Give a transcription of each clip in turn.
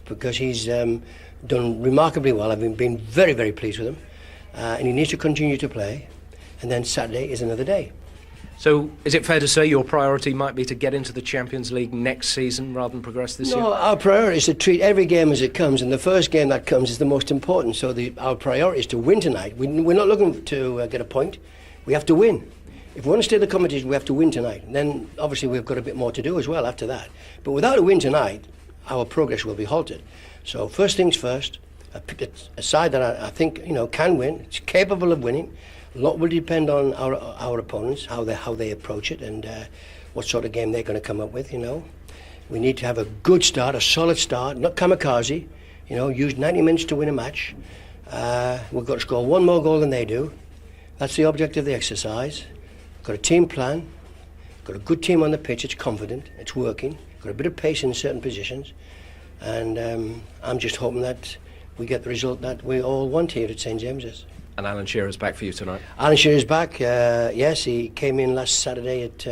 because he's done remarkably well. I've been very, very pleased with him, and he needs to continue to play. And then Saturday is another day. So, is it fair to say your priority might be to get into the Champions League next season rather than progress this year? No, our priority is to treat every game as it comes, and the first game that comes is the most important. So our priority is to win tonight. We're not looking to get a point. We have to win. If we want to stay in the competition, we have to win tonight. And then, obviously, we've got a bit more to do as well after that. But without a win tonight, our progress will be halted. So, first things first, a side that I think can win, it's capable of winning. A lot will depend on our opponents, how they approach it, and what sort of game they're going to come up with. We need to have a good start, a solid start, not kamikaze. Use 90 minutes to win a match. We've got to score one more goal than they do. That's the object of the exercise. Got a team plan. Got a good team on the pitch. It's confident. It's working. Got a bit of pace in certain positions, and I'm just hoping that we get the result that we all want here at St James's. And Alan Shearer's back for you tonight? Alan Shearer's back, yes. He came in last Saturday at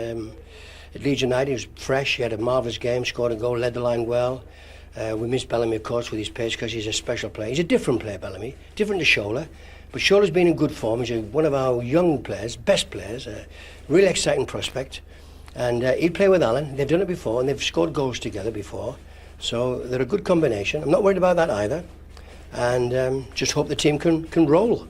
Leeds United. He was fresh. He had a marvellous game, scored a goal, led the line well. We missed Bellamy, of course, with his pace because he's a special player. He's a different player, Bellamy, different to Shola. But Shola's been in good form. He's one of our young players, best players, a really exciting prospect. And he'd play with Alan. They've done it before, and they've scored goals together before. So they're a good combination. I'm not worried about that either. And just hope the team can roll.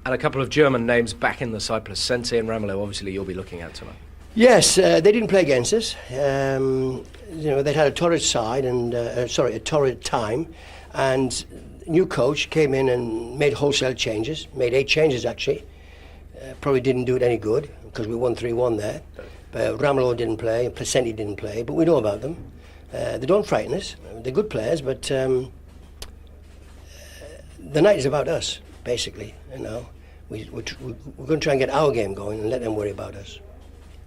And a couple of German names back in the side, Placente and Ramelow, obviously you'll be looking at tonight. Yes, they didn't play against us. They'd had a torrid side and a torrid time, and new coach came in and made wholesale changes. Made 8 changes actually. Probably didn't do it any good because we won 3-1 there. But Ramelow didn't play and Placente didn't play, but we know about them. They don't frighten us. They're good players, but the night is about us, basically. We're going to try and get our game going and let them worry about us.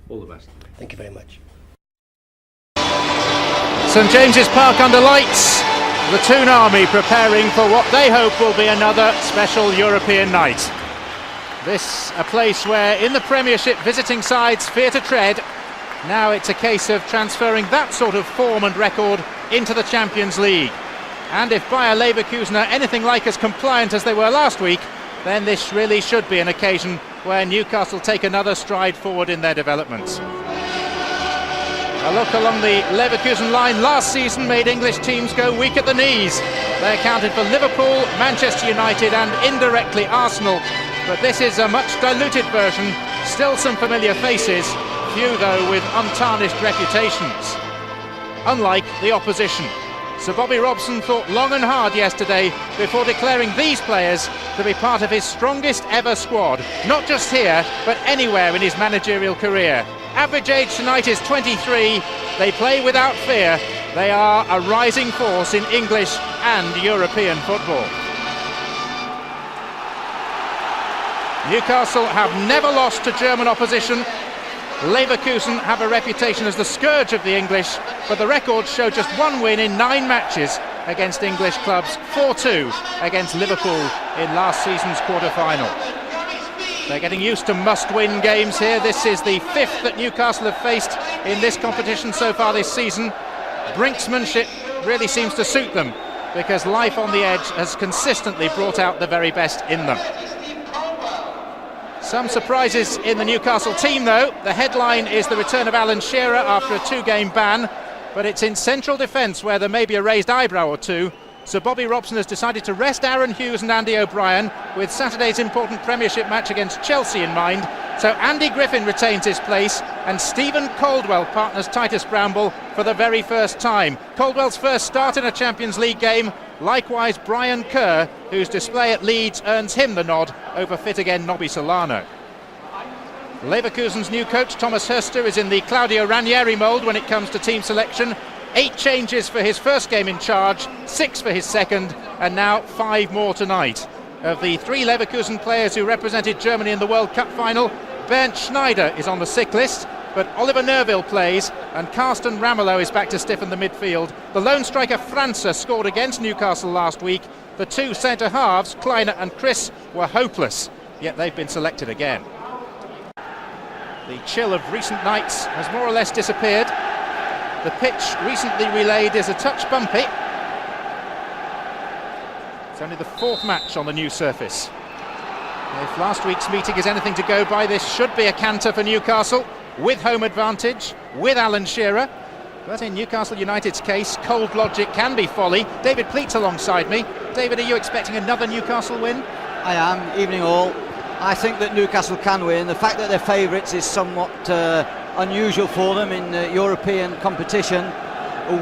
All the best. Thank you very much. St James's Park under lights. The Toon Army preparing for what they hope will be another special European night. This a place where in the Premiership visiting sides fear to tread. Now it's a case of transferring that sort of form and record into the Champions League. And if Bayer Leverkusen are anything like as compliant as they were last week, then this really should be an occasion where Newcastle take another stride forward in their developments. A look along the Leverkusen line last season made English teams go weak at the knees. They accounted for Liverpool, Manchester United and indirectly Arsenal. But this is a much diluted version, still some familiar faces, few though with untarnished reputations. Unlike the opposition. Sir Bobby Robson thought long and hard yesterday before declaring these players to be part of his strongest ever squad, not just here, but anywhere in his managerial career. Average age tonight is 23, they play without fear, they are a rising force in English and European football. Newcastle have never lost to German opposition. Leverkusen have a reputation as the scourge of the English, but the records show just 1 win in 9 matches against English clubs, 4-2 against Liverpool in last season's quarter-final. They're getting used to must-win games here. This is the 5th that Newcastle have faced in this competition so far this season. Brinksmanship really seems to suit them because life on the edge has consistently brought out the very best in them. Some surprises in the Newcastle team though. The headline is the return of Alan Shearer after a 2-game ban, but it's in central defence where there may be a raised eyebrow or two. So Bobby Robson has decided to rest Aaron Hughes and Andy O'Brien with Saturday's important Premiership match against Chelsea in mind. So Andy Griffin retains his place and Stephen Caldwell partners Titus Bramble for the very first time. Caldwell's first start in a Champions League game. Likewise Brian Kerr, whose display at Leeds earns him the nod over fit again Nobby Solano. Leverkusen's new coach Thomas Hörster is in the Claudio Ranieri mould when it comes to team selection. 8 changes for his first game in charge, 6 for his second, and now 5 more tonight. Of the 3 Leverkusen players who represented Germany in the World Cup final, Bernd Schneider is on the sick list, but Oliver Nerville plays and Carsten Ramelow is back to stiffen the midfield. The lone striker França scored against Newcastle last week. The 2 centre-halves, Kleiner and Chris, were hopeless, yet they've been selected again. The chill of recent nights has more or less disappeared. The pitch recently relayed is a touch bumpy, It's only the 4th match on the new surface. If last week's meeting is anything to go by, this should be a canter for Newcastle, with home advantage, with Alan Shearer. But in Newcastle United's case, cold logic can be folly. David Pleat's alongside me. David, are you expecting another Newcastle win? I am. Evening all. I think that Newcastle can win. The fact that they're favourites is somewhat unusual for them in European competition.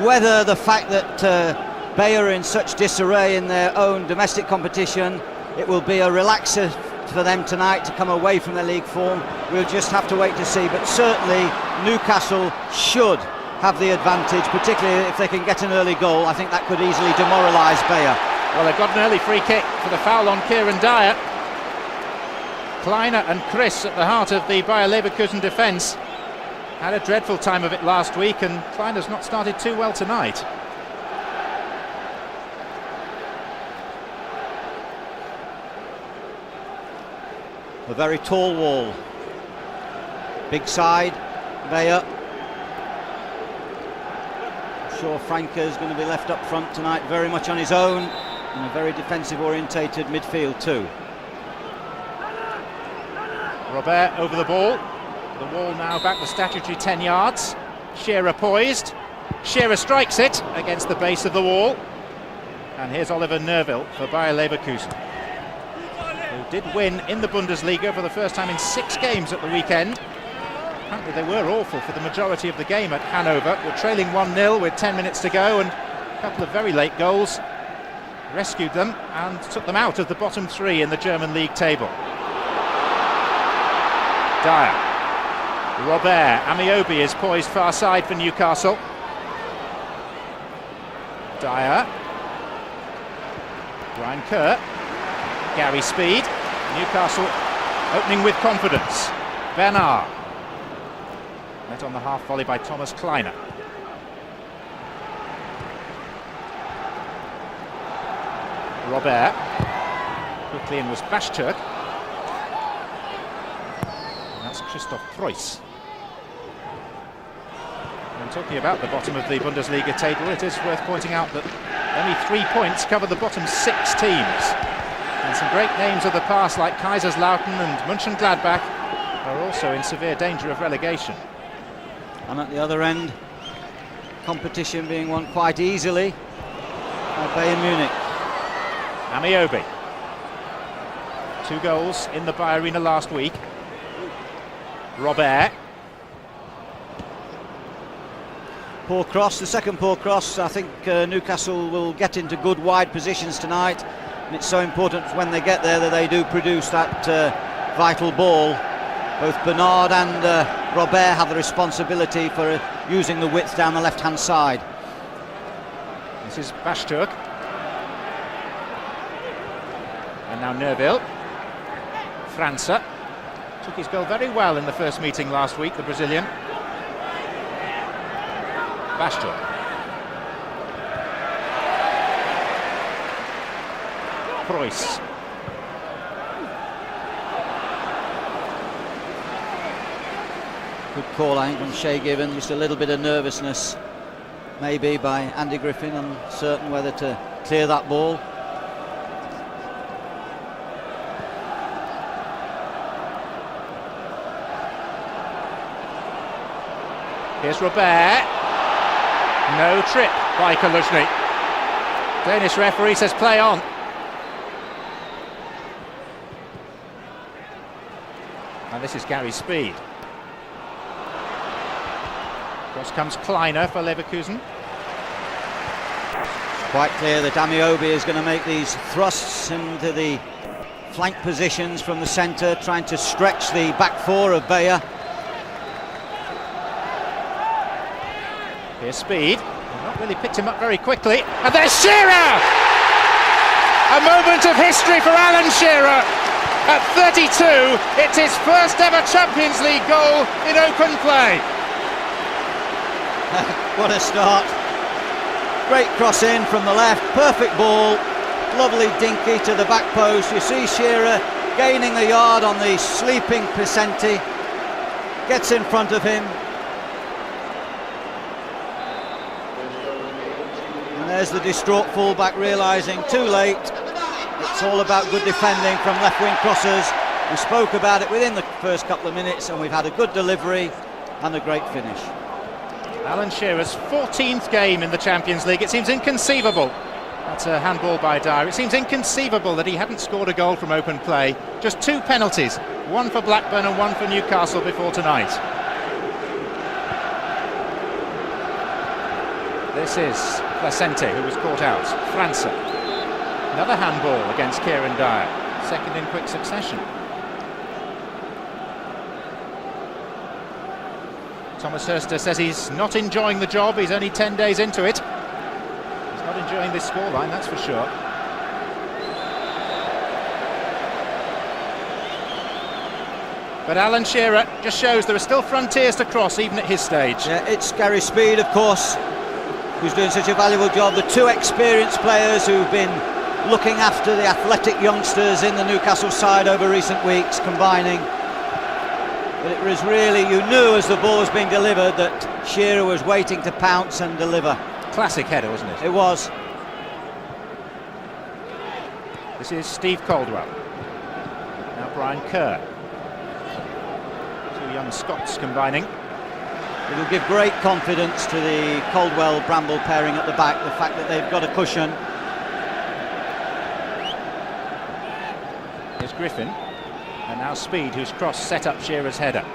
Whether the fact that Bayer are in such disarray in their own domestic competition, it will be a relaxer for them tonight to come away from their league form. We'll just have to wait to see, but certainly Newcastle should have the advantage, particularly if they can get an early goal. I think that could easily demoralise Bayer. Well, they've got an early free kick for the foul on Kieran Dyer. Kleiner and Chris at the heart of the Bayer Leverkusen defence. Had a dreadful time of it last week, and Kleiner's not started too well tonight. A very tall wall. Big side, Bayer. I'm sure Franca's going to be left up front tonight very much on his own, in a very defensive orientated midfield too. Robert over the ball. The wall now back the statutory 10 yards. Shearer poised. Shearer strikes it against the base of the wall. And here's Oliver Nerville for Bayer Leverkusen, who did win in the Bundesliga for the first time in 6 games at the weekend. Apparently they were awful for the majority of the game at Hanover. We're trailing 1-0 with 10 minutes to go, and a couple of very late goals rescued them and took them out of the bottom 3 in the German league table. Dyer. Robert. Amiobi is poised far side for Newcastle. Dyer. Brian Kerr. Gary Speed. Newcastle opening with confidence. Bernard. Met on the half volley by Thomas Kleiner. Robert. Quickly in was Bashturk. And that's Christoph Preuss. And talking about the bottom of the Bundesliga table, it is worth pointing out that only 3 points cover the bottom 6 teams. And some great names of the past like Kaiserslautern and Mönchengladbach are also in severe danger of relegation. And at the other end, competition being won quite easily by Bayern Munich. Amiobi. 2 goals in the Bayer Arena last week. Robert. Poor cross, the second poor cross. I think Newcastle will get into good wide positions tonight, and it's so important when they get there that they do produce that vital ball. Both Bernard and Robert have the responsibility for using the width down the left-hand side. This is Bashturk. And now Nerville. França. Took his goal very well in the first meeting last week, the Brazilian. Bashturk. Preuss. Good call, I think, from Shay Given. Just a little bit of nervousness, maybe, by Andy Griffin, uncertain whether to clear that ball. Here's Robert. No trip by Kaluzhny. Danish referee says play on. And this is Gary Speed. Across comes Kleiner for Leverkusen. Quite clear that Amiobi is going to make these thrusts into the flank positions from the centre, trying to stretch the back 4 of Bayer. Here's Speed. They've not really picked him up very quickly. And there's Shearer! A moment of history for Alan Shearer. At 32, it's his first ever Champions League goal in open play. What a start. Great cross in from the left, perfect ball. Lovely dinky to the back post. You see Shearer gaining a yard on the sleeping Picenti. Gets in front of him. And there's the distraught fullback realising too late It's all about good defending from left wing crosses. We spoke about it within the first couple of minutes, and we've had a good delivery and a great finish. Alan Shearer's 14th game in the Champions League. It seems inconceivable. That's a handball by Dyer. It seems inconceivable that he hadn't scored a goal from open play. Just 2 penalties, one for Blackburn and one for Newcastle before tonight. This is Placente, who was caught out. França. Another handball against Kieran Dyer. Second in quick succession. Thomas Hurster says he's not enjoying the job. He's only 10 days into it. He's not enjoying this scoreline, that's for sure. But Alan Shearer just shows there are still frontiers to cross, even at his stage. Yeah, it's Gary Speed, of course, who's doing such a valuable job. The 2 experienced players who've been looking after the athletic youngsters in the Newcastle side over recent weeks, combining. But it was really, you knew as the ball was being delivered that Shearer was waiting to pounce and deliver. Classic header, wasn't it? It was. This is Steve Caldwell. Now Brian Kerr. 2 young Scots combining. It'll give great confidence to the Caldwell-Bramble pairing at the back, the fact that they've got a cushion. Here's Griffin. And now Speed, whose cross set up Shearer's header.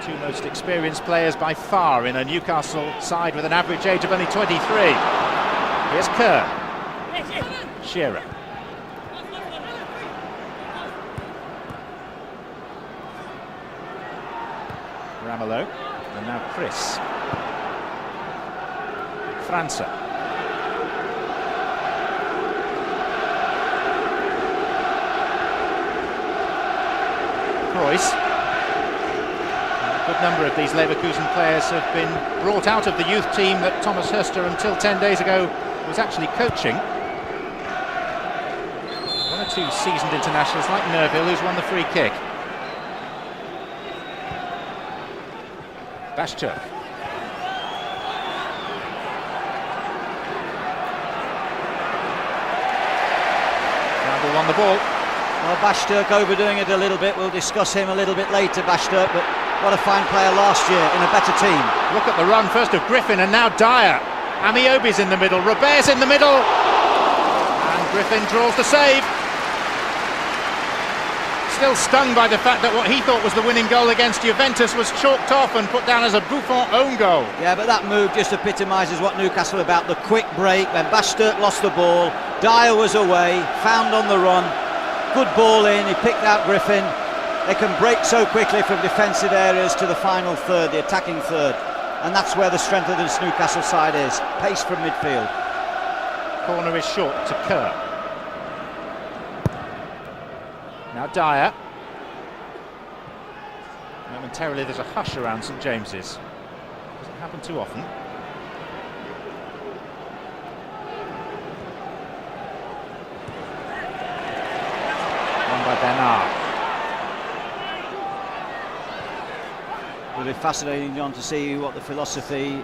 2 most experienced players by far in a Newcastle side with an average age of only 23. Here's Kerr. Shearer. Ramelow. And now Chris. França. Royce. A good number of these Leverkusen players have been brought out of the youth team that Thomas Hurster until 10 days ago was actually coaching. 1 or 2 seasoned internationals like Nerville, who's won the free kick. Bashturk. Bramble won the ball. Well, Bashturk overdoing it a little bit. We'll discuss him a little bit later, Bashturk, but what a fine player last year in a better team. Look at the run first of Griffin and now Dyer. Amiobi's in the middle, Robert's in the middle, and Griffin draws the save. Still stung by the fact that what he thought was the winning goal against Juventus was chalked off and put down as a Buffon own goal. Yeah, but that move just epitomises what Newcastle are about, the quick break. When Bashturk lost the ball, Dyer was away, found on the run. Good ball in, he picked out Griffin. They can break so quickly from defensive areas to the final third, the attacking third. And that's where the strength of this Newcastle side is. Pace from midfield. Corner is short to Kerr. Now Dyer. Momentarily there's a hush around St James's. Doesn't happen too often. By Bernard. It'll be fascinating, John, to see what the philosophy,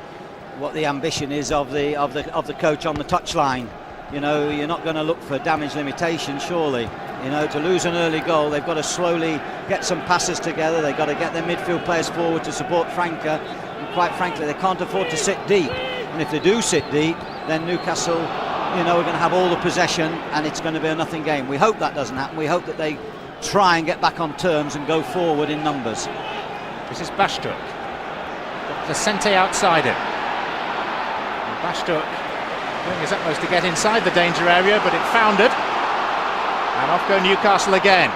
what the ambition is of the coach on the touchline. You know, you're not going to look for damage limitation, surely. You know, to lose an early goal, they've got to slowly get some passes together. They've got to get their midfield players forward to support Franca. And quite frankly, they can't afford to sit deep. And if they do sit deep, then Newcastle, you know, we're going to have all the possession and it's going to be a nothing game. We hope that doesn't happen. We hope that they try and get back on terms and go forward in numbers. This is Bashturk. Got Placente outside him. And Bashturk doing his utmost to get inside the danger area, but it foundered. And off go Newcastle again.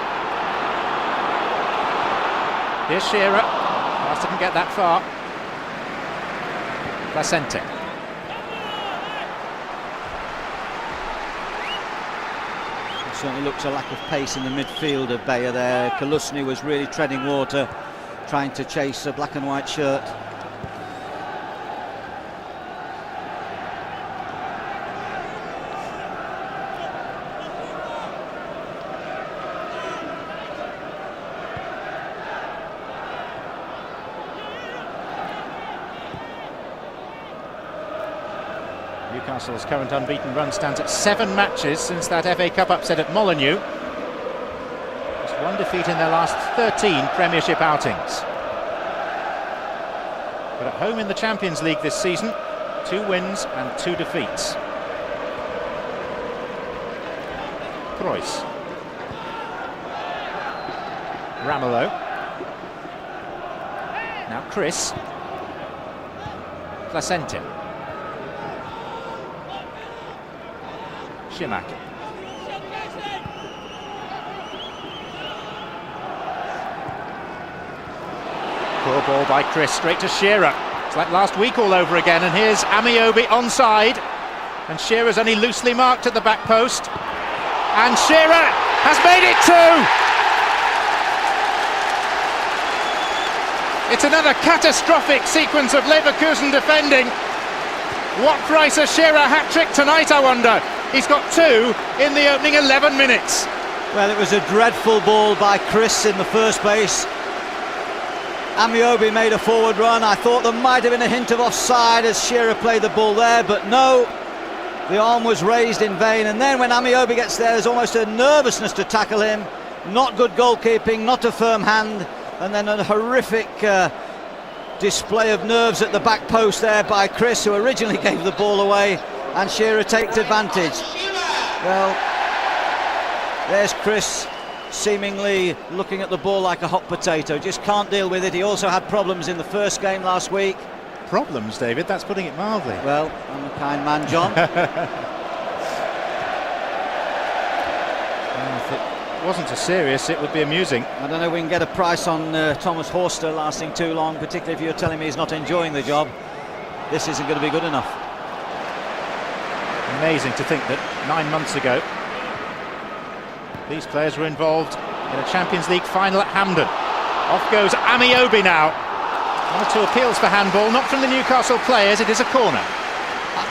Here's Shearer. Last didn't get that far. Placente. Certainly looks a lack of pace in the midfield of Bayer there. Kalusny was really treading water, trying to chase a black and white shirt. Newcastle's current unbeaten run stands at 7 matches since that FA Cup upset at Molineux. Just 1 defeat in their last 13 Premiership outings. But at home in the Champions League this season, 2 wins and 2 defeats. Preuss. Ramelow. Now Chris. Placente. Shimak. Poor ball by Chris, straight to Shearer. It's like last week all over again, and here's Amiobi onside. And Shearer's only loosely marked at the back post. And Shearer has made it 2! It's another catastrophic sequence of Leverkusen defending. What price a Shearer hat-trick tonight, I wonder? He's got 2 in the opening 11 minutes. Well, it was a dreadful ball by Chris in the first place. Amiobi made a forward run. I thought there might have been a hint of offside as Shearer played the ball there, but no. The arm was raised in vain, and then when Amiobi gets there, there's almost a nervousness to tackle him. Not good goalkeeping, not a firm hand, and then a horrific display of nerves at the back post there by Chris, who originally gave the ball away, and Shearer takes advantage. Well, there's Chris seemingly looking at the ball like a hot potato, just can't deal with it. He also had problems in the first game last week. Problems, David, that's putting it mildly. Well, I'm a kind man, John. If it wasn't as serious, it would be amusing. I don't know if we can get a price on Thomas Horster lasting too long, particularly if you're telling me he's not enjoying the job. This isn't going to be good enough. Amazing to think that 9 months ago these players were involved in a Champions League final at Hampden. Off goes Amiobi now. 1 or 2 appeals for handball, not from the Newcastle players, it is a corner.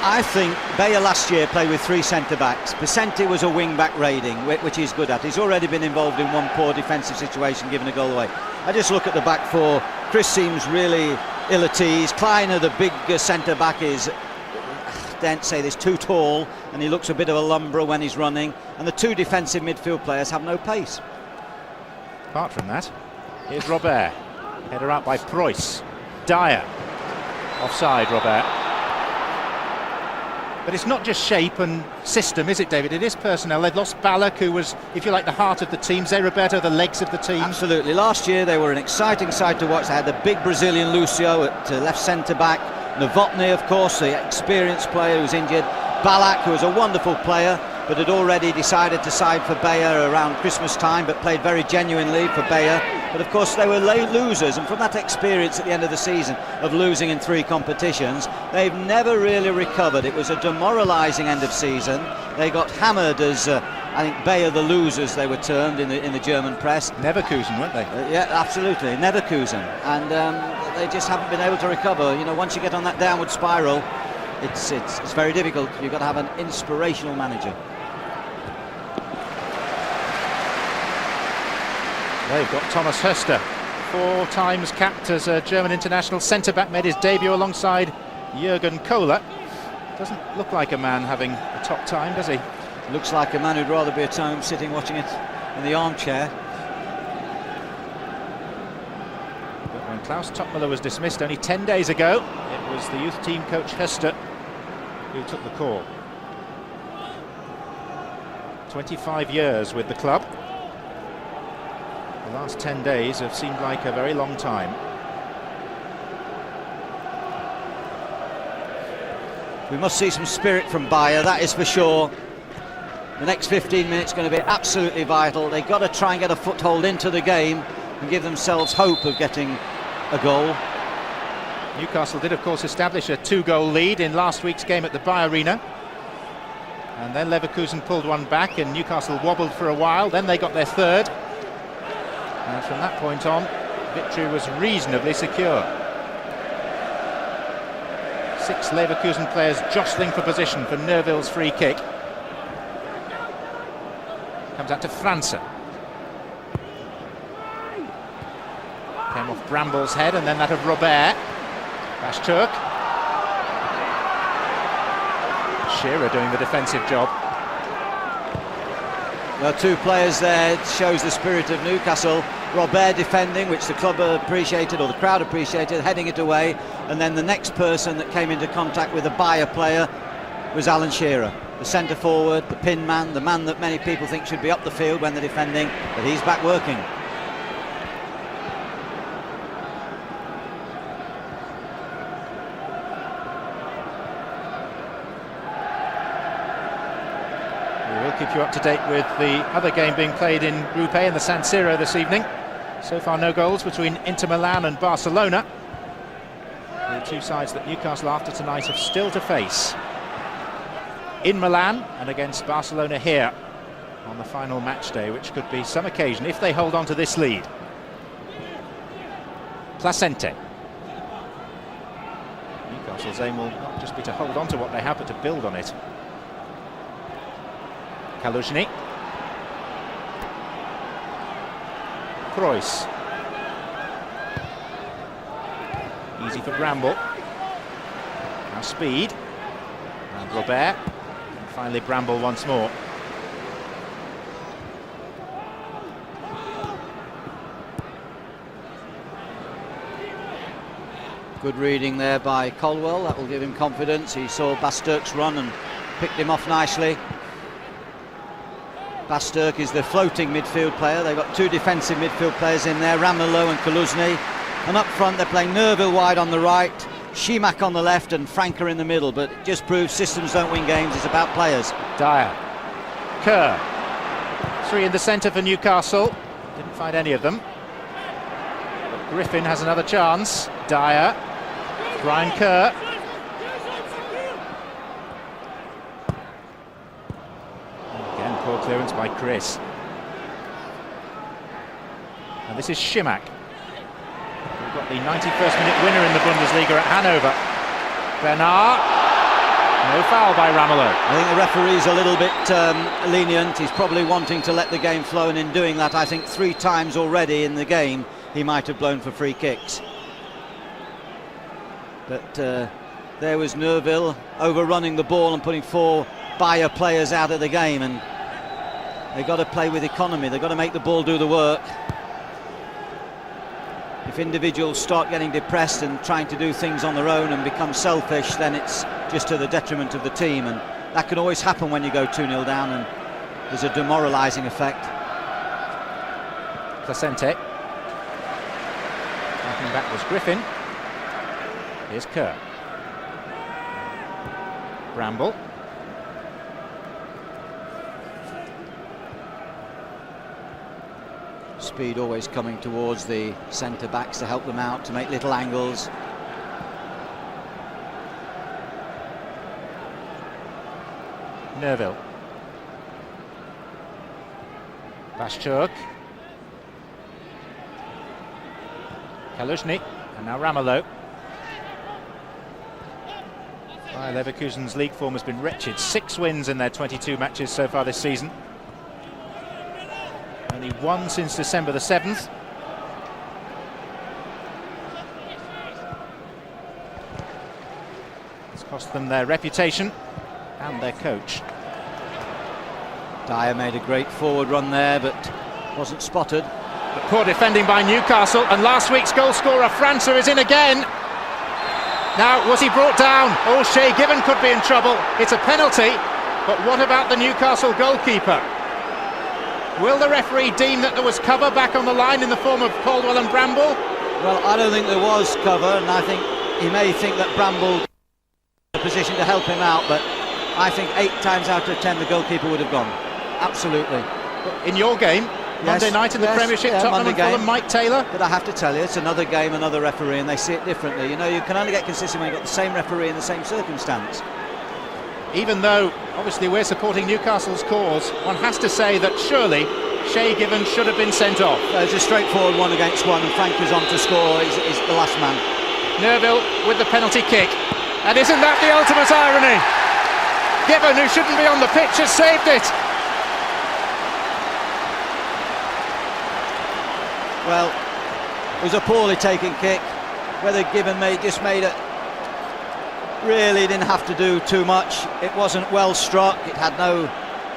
I think Bayer last year played with 3 centre-backs. Placente was a wing-back raiding, which he's good at. He's already been involved in 1 poor defensive situation, giving a goal away. I just look at the back 4. Chris seems really ill at ease. Kleiner, the big centre-back, is, don't say this, too tall, and he looks a bit of a lumberer when he's running. And the 2 defensive midfield players have no pace. Apart from that, here's Robert. Header out by Preuss. Dyer. Offside, Robert. But it's not just shape and system, is it, David? It is personnel. They've lost Ballack, who was, if you like, the heart of the team. Zé Roberto, the legs of the team. Absolutely. Last year they were an exciting side to watch. They had the big Brazilian Lucio at left centre-back. Novotny, of course, the experienced player who was injured. Ballack, who was a wonderful player, but had already decided to side for Bayer around Christmas time, but played very genuinely for Bayer. But of course they were late losers, and from that experience at the end of the season of losing in 3 competitions, they've never really recovered. It was a demoralising end of season. They got hammered as I think Bayer the losers they were termed in the German press. Leverkusen, weren't they? Yeah, absolutely, Leverkusen, and they just haven't been able to recover. You know, once you get on that downward spiral, it's very difficult. You've got to have an inspirational manager. They've got Thomas Höster, 4 times capped as a German international centre-back, made his debut alongside Jürgen Kohler. Doesn't look like a man having a top time, does he? Looks like a man who'd rather be at home sitting watching it in the armchair. But when Klaus Toppmöller was dismissed only 10 days ago, it was the youth team coach Höster who took the call. 25 years with the club. The last 10 days have seemed like a very long time. We must see some spirit from Bayer, that is for sure. The next 15 minutes going to be absolutely vital. They've got to try and get a foothold into the game and give themselves hope of getting a goal. Newcastle did, of course, establish a 2-goal lead in last week's game at the Bayer Arena. And then Leverkusen pulled one back and Newcastle wobbled for a while. Then they got their 3rd. And from that point on, victory was reasonably secure. 6 Leverkusen players jostling for position for Neuville's free kick. Comes out to França. Came off Bramble's head and then that of Robert. Bashturk. Shearer doing the defensive job. Well, two players there, shows the spirit of Newcastle. Robert defending, which the club appreciated, or the crowd appreciated, heading it away, and then the next person that came into contact with a Bayer player was Alan Shearer, the centre forward, the pin man, the man that many people think should be up the field when they're defending, but he's back working. We'll keep you up to date with the other game being played in Group A in the San Siro this evening. So far no goals between Inter Milan and Barcelona. The two sides that Newcastle after tonight have still to face. In Milan and against Barcelona here on the final match day, which could be some occasion if they hold on to this lead. Placente. Newcastle's aim will not just be to hold on to what they have, but to build on it. Kaluzhny. Kroos. Easy for Bramble. Now Speed. And Robert. And finally Bramble once more. Good reading there by Colwell, that will give him confidence. He saw Basturk's run and picked him off nicely. Basturk is the floating midfield player. They've got two defensive midfield players in there, Ramelow and Kaluzhny. And up front they're playing Nerville wide on the right, Shimak on the left and Franca in the middle. But it just proves systems don't win games, it's about players. Dyer. Kerr. Three in the centre for Newcastle. Didn't find any of them. But Griffin has another chance. Dyer. Brian Kerr. Again, poor clearance by Chris. And this is Shimak. We've got the 91st minute winner in the Bundesliga at Hanover. Bernard. No foul by Ramelow. I think the referee's a little bit lenient. He's probably wanting to let the game flow, and in doing that I think 3 times already in the game he might have blown for free kicks. But there was Nerville overrunning the ball and putting 4 Bayer players out of the game, and they've got to play with economy, they've got to make the ball do the work. If individuals start getting depressed and trying to do things on their own and become selfish, then it's just to the detriment of the team, and that can always happen when you go 2-0 down, and there's a demoralising effect. Placente. Knocking back was Griffin. Here's Kerr. Bramble. Speed always coming towards the centre backs to help them out, to make little angles. Nerville. Basturk. Kaluzhny. And now Ramelow. Leverkusen's league form has been wretched. 6 wins in their 22 matches so far this season. Only 1 since December the 7th. It's cost them their reputation and their coach. Dyer made a great forward run there, but wasn't spotted. But poor defending by Newcastle, and last week's goal scorer Franca is in again. Now, was he brought down? Oh, Shay Given could be in trouble. It's a penalty, but what about the Newcastle goalkeeper? Will the referee deem that there was cover back on the line in the form of Caldwell and Bramble? Well, I don't think there was cover, and I think he may think that Bramble in a position to help him out, but I think 8 times out of 10 the goalkeeper would have gone. Absolutely. In your game, Monday night in the Premiership, Tottenham and Fulham, Mike Taylor. But I have to tell you, it's another game, another referee, and they see it differently. You know, you can only get consistent when you've got the same referee in the same circumstance. Even though, obviously, we're supporting Newcastle's cause, one has to say that surely Shay Given should have been sent off. It's a straightforward 1 against 1, and Frank is on to score. He's the last man. Nerville with the penalty kick. And isn't that the ultimate irony? Given, who shouldn't be on the pitch, has saved it. Well, it was a poorly taken kick. Whether Given just made a really didn't have to do too much. It wasn't well struck, it had no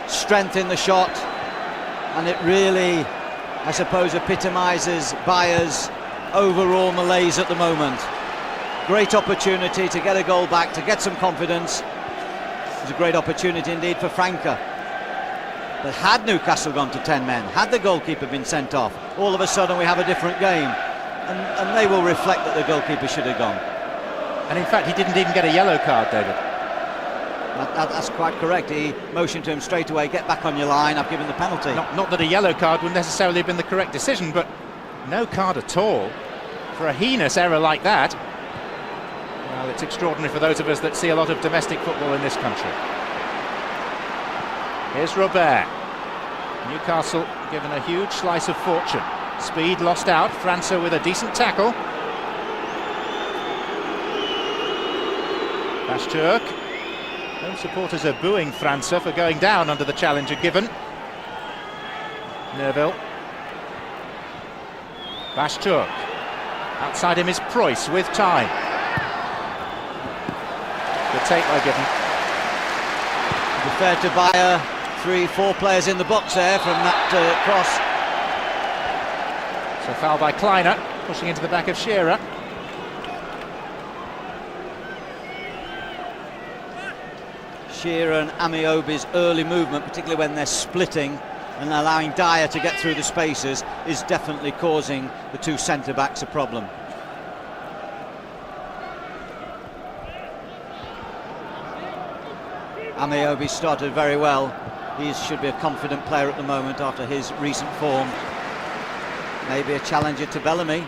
strength in the shot, and it really, I suppose, epitomises Bayer's overall malaise at the moment. Great opportunity to get a goal back, to get some confidence. It was a great opportunity indeed for Franca. But had Newcastle gone to 10 men, had the goalkeeper been sent off, all of a sudden we have a different game. And they will reflect that the goalkeeper should have gone. And in fact, he didn't even get a yellow card, David. That's quite correct. He motioned to him straight away, get back on your line, I've given the penalty. Not that a yellow card would necessarily have been the correct decision, but no card at all for a heinous error like that. Well, it's extraordinary for those of us that see a lot of domestic football in this country. Here's Robert. Newcastle given a huge slice of fortune. Speed lost out. França with a decent tackle. Bashturk. Home supporters are booing França for going down under the challenger given. Nerville. Bashturk. Outside him is Preuss with time. Good take by Given. To be fair to Bayer, 3-4 players in the box there from that cross. So foul by Kleiner, pushing into the back of Shearer. Shearer and Amiobi's early movement, particularly when they're splitting and allowing Dyer to get through the spaces, is definitely causing the two centre-backs a problem. Amiobi started very well. He should be a confident player at the moment after his recent form. Maybe a challenger to Bellamy.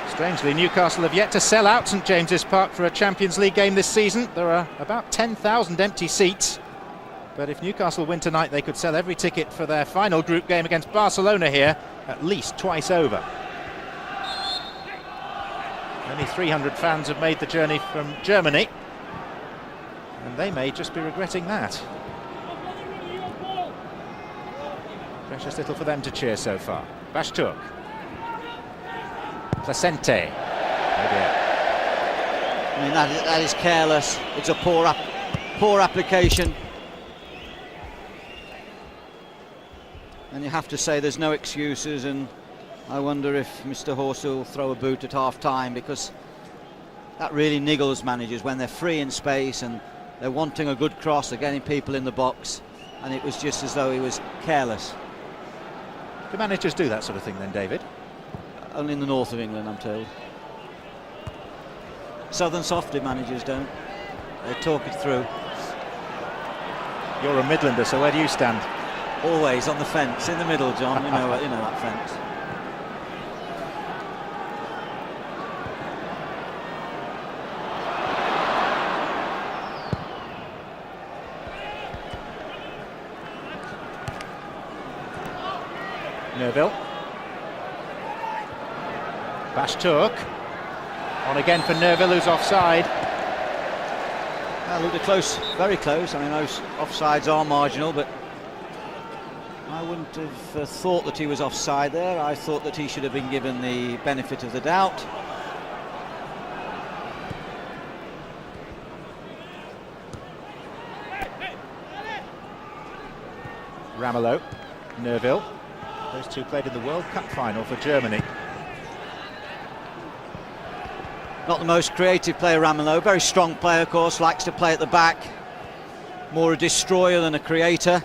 Strangely, Newcastle have yet to sell out St James's Park for a Champions League game this season. There are about 10,000 empty seats. But if Newcastle win tonight, they could sell every ticket for their final group game against Barcelona here at least twice over. Only 300 fans have made the journey from Germany, and they may just be regretting that. Precious little for them to cheer so far. Bashturk. Placente. Oh dear. I mean, that is careless. It's a poor application. And you have to say there's no excuses, and I wonder if Mr. Horse will throw a boot at half-time, because that really niggles managers when they're free in space and they're wanting a good cross, they're getting people in the box, and it was just as though he was careless. Do managers do that sort of thing then, David? Only in the north of England, I'm told. Southern softy managers don't. They talk it through. You're a Midlander, so where do you stand? Always on the fence, in the middle, John. you know that fence. Nerville. Bashturk. On again for Nerville, who's offside. Looked close, very close. I mean, those offsides are marginal, but I wouldn't have thought that he was offside there. I thought that he should have been given the benefit of the doubt. Ramelow. Nerville. Those two played in the World Cup final for Germany. Not the most creative player, Ramelow. Very strong player, of course, likes to play at the back. More a destroyer than a creator.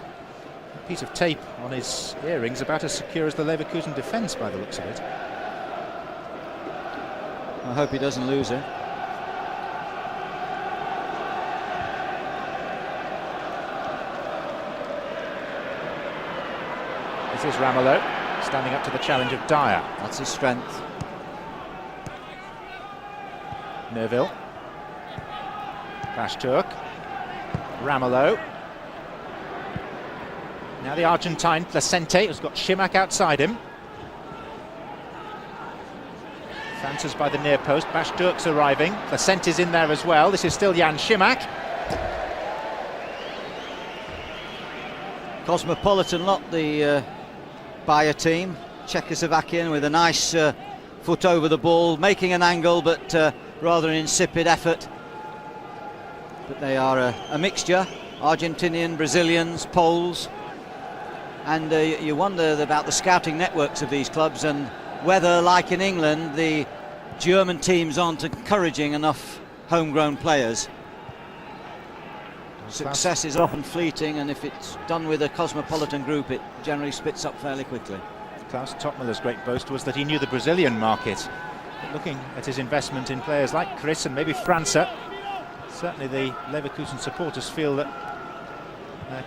A piece of tape on his earrings, about as secure as the Leverkusen defence by the looks of it. I hope he doesn't lose it. This is Ramelow, standing up to the challenge of Dyer. That's his strength. Nerville. Bashturk. Ramelow. Now the Argentine, Placente, has got Šimak outside him. France's by the near post. Bashturk's arriving. Placente's in there as well. This is still Jan Šimak. Cosmopolitan lot, the Bayer team. Czechoslovakian with a nice foot over the ball, making an angle, but rather an insipid effort. But they are a mixture, Argentinian, Brazilians, Poles, and you wonder about the scouting networks of these clubs and whether, like in England, the German teams aren't encouraging enough homegrown players. Success is often fleeting, and if it's done with a cosmopolitan group, it generally spits up fairly quickly. Klaus Toppmüller's great boast was that he knew the Brazilian market. But looking at his investment in players like Chris and maybe França, certainly the Leverkusen supporters feel that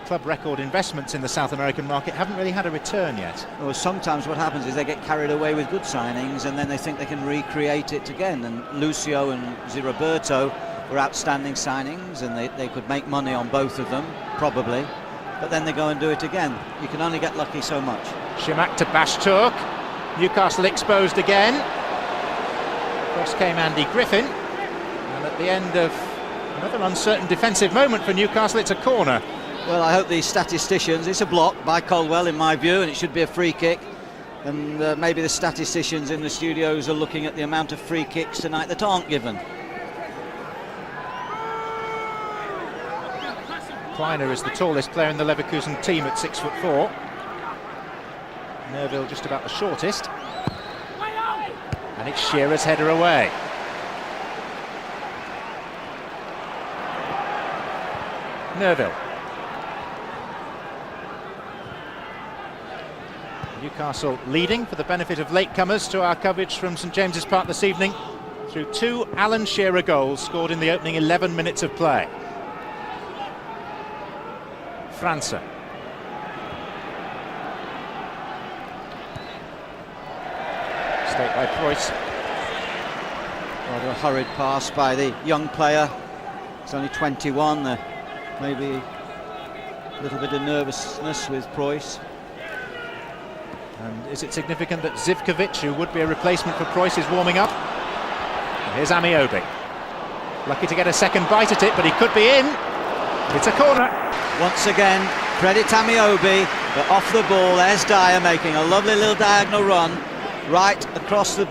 club record investments in the South American market haven't really had a return yet. Well, sometimes what happens is they get carried away with good signings and then they think they can recreate it again. And Lucio and Ziraberto were outstanding signings, and they could make money on both of them, probably. But then they go and do it again. You can only get lucky so much. Shimak to Bashturk. Newcastle exposed again. Across came Andy Griffin. And at the end of another uncertain defensive moment for Newcastle, it's a corner. Well, I hope these statisticians, it's a block by Colwell in my view, and it should be a free kick. And maybe the statisticians in the studios are looking at the amount of free kicks tonight that aren't given. Kleiner is the tallest player in the Leverkusen team at 6'4". Nerville just about the shortest. And it's Shearer's header away. Nerville. Newcastle leading for the benefit of latecomers to our coverage from St James's Park this evening through 2 Alan Shearer goals scored in the opening 11 minutes of play. França. Stake by Preuss. Rather a hurried pass by the young player. He's only 21. Maybe a little bit of nervousness with Preuss. And is it significant that Zivkovic, who would be a replacement for Preuss, is warming up? And here's Amiobi. Lucky to get a second bite at it, but he could be in. It's a corner. Once again, credit Amiobi, but off the ball, there's Dyer making a lovely little diagonal run right across the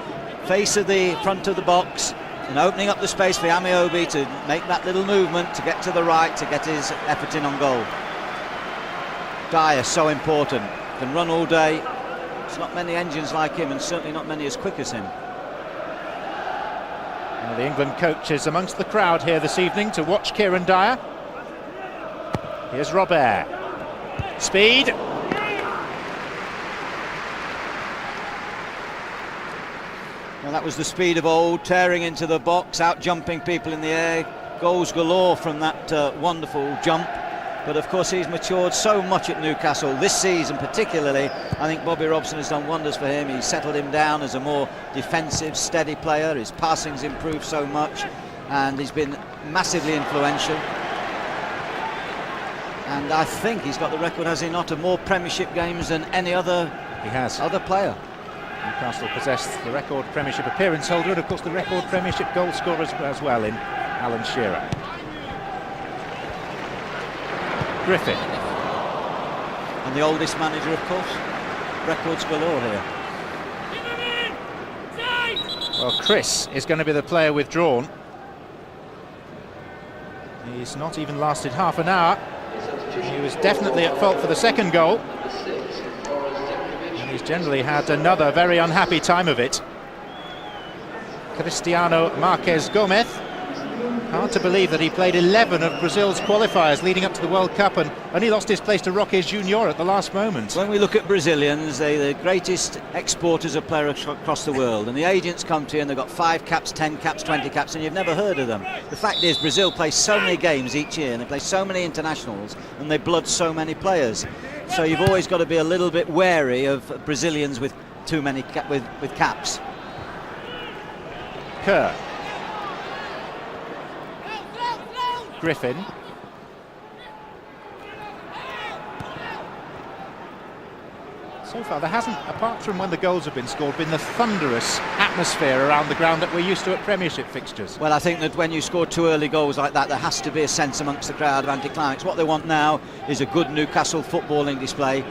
face of the front of the box and opening up the space for Amiobi to make that little movement to get to the right to get his effort in on goal. Dyer, so important, can run all day. There's not many engines like him, and certainly not many as quick as him. Well, the England coach is amongst the crowd here this evening to watch Kieran Dyer. Here's Robert. Speed. Well, that was the speed of old, tearing into the box, out jumping people in the air. Goals galore from that wonderful jump. But of course he's matured so much at Newcastle this season particularly. I think Bobby Robson has done wonders for him. He's settled him down as a more defensive, steady player. His passing's improved so much and he's been massively influential. And I think he's got the record, has he not, of more Premiership games than any other player. Newcastle possessed the record Premiership appearance holder and of course the record Premiership goal scorer as well in Alan Shearer. Griffin. And the oldest manager, of course. Records galore here. Well, Chris is going to be the player withdrawn. He's not even lasted half an hour. He was definitely at fault for the second goal. And he's generally had another very unhappy time of it. Cristiano Marques Gomez. Hard to believe that he played 11 of Brazil's qualifiers leading up to the World Cup and only lost his place to Roque Junior at the last moment. When we look at Brazilians, they're the greatest exporters of players across the world, and the agents come to you and they've got 5 caps, 10 caps, 20 caps, and you've never heard of them. The fact is, Brazil plays so many games each year and they play so many internationals and they blood so many players. So you've always got to be a little bit wary of Brazilians with too many with caps. Kerr. Griffin. So far there hasn't, apart from when the goals have been scored, been the thunderous atmosphere around the ground that we're used to at Premiership fixtures. Well, I think that when you score 2 early goals like that, there has to be a sense amongst the crowd of anticlimax. What they want now is a good Newcastle footballing display.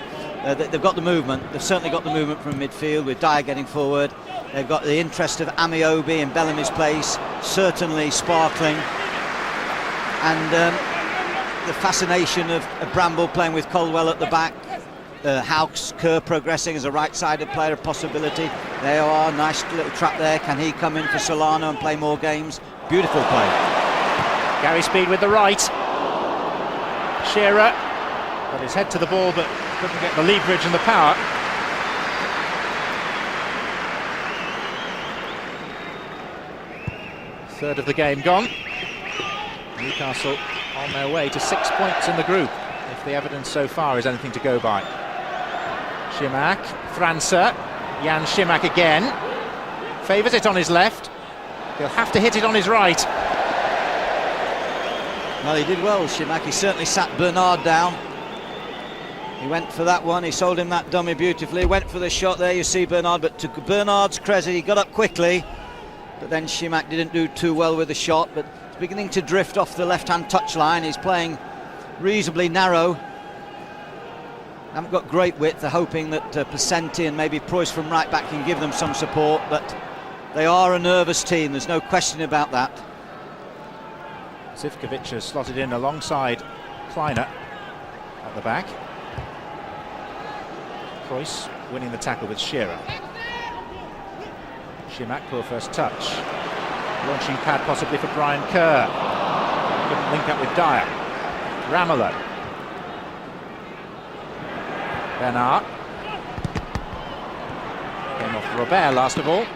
They've got the movement. They've certainly got the movement from midfield with Dyer getting forward. They've got the interest of Amiobi in Bellamy's place, certainly sparkling. And the fascination of Bramble playing with Colwell at the back. Hauck's Kerr progressing as a right-sided player, a possibility. There you are, nice little trap there. Can he come in for Solano and play more games? Beautiful play. Gary Speed with the right. Shearer got his head to the ball but couldn't get the leverage and the power. Third of the game gone. Newcastle on their way to 6 points in the group, if the evidence so far is anything to go by. Šimak, França, Jan Šimak again. Favours it on his left. He'll have to hit it on his right. Well, he did well, Šimak. He certainly sat Bernard down. He went for that one. He sold him that dummy beautifully. Went for the shot there, you see Bernard. But to Bernard's credit, he got up quickly. But then Šimak didn't do too well with the shot. But it's beginning to drift off the left-hand touchline. He's playing reasonably narrow. Haven't got great width. They're hoping that Placenti and maybe Preuss from right back can give them some support. But they are a nervous team. There's no question about that. Zivkovic has slotted in alongside Kleiner at the back. Preuss winning the tackle with Shearer. Šimak, poor first touch. Launching pad possibly for Brian Kerr. Couldn't link up with Dyer. Ramelow. Bernard. Came off Robert last of all.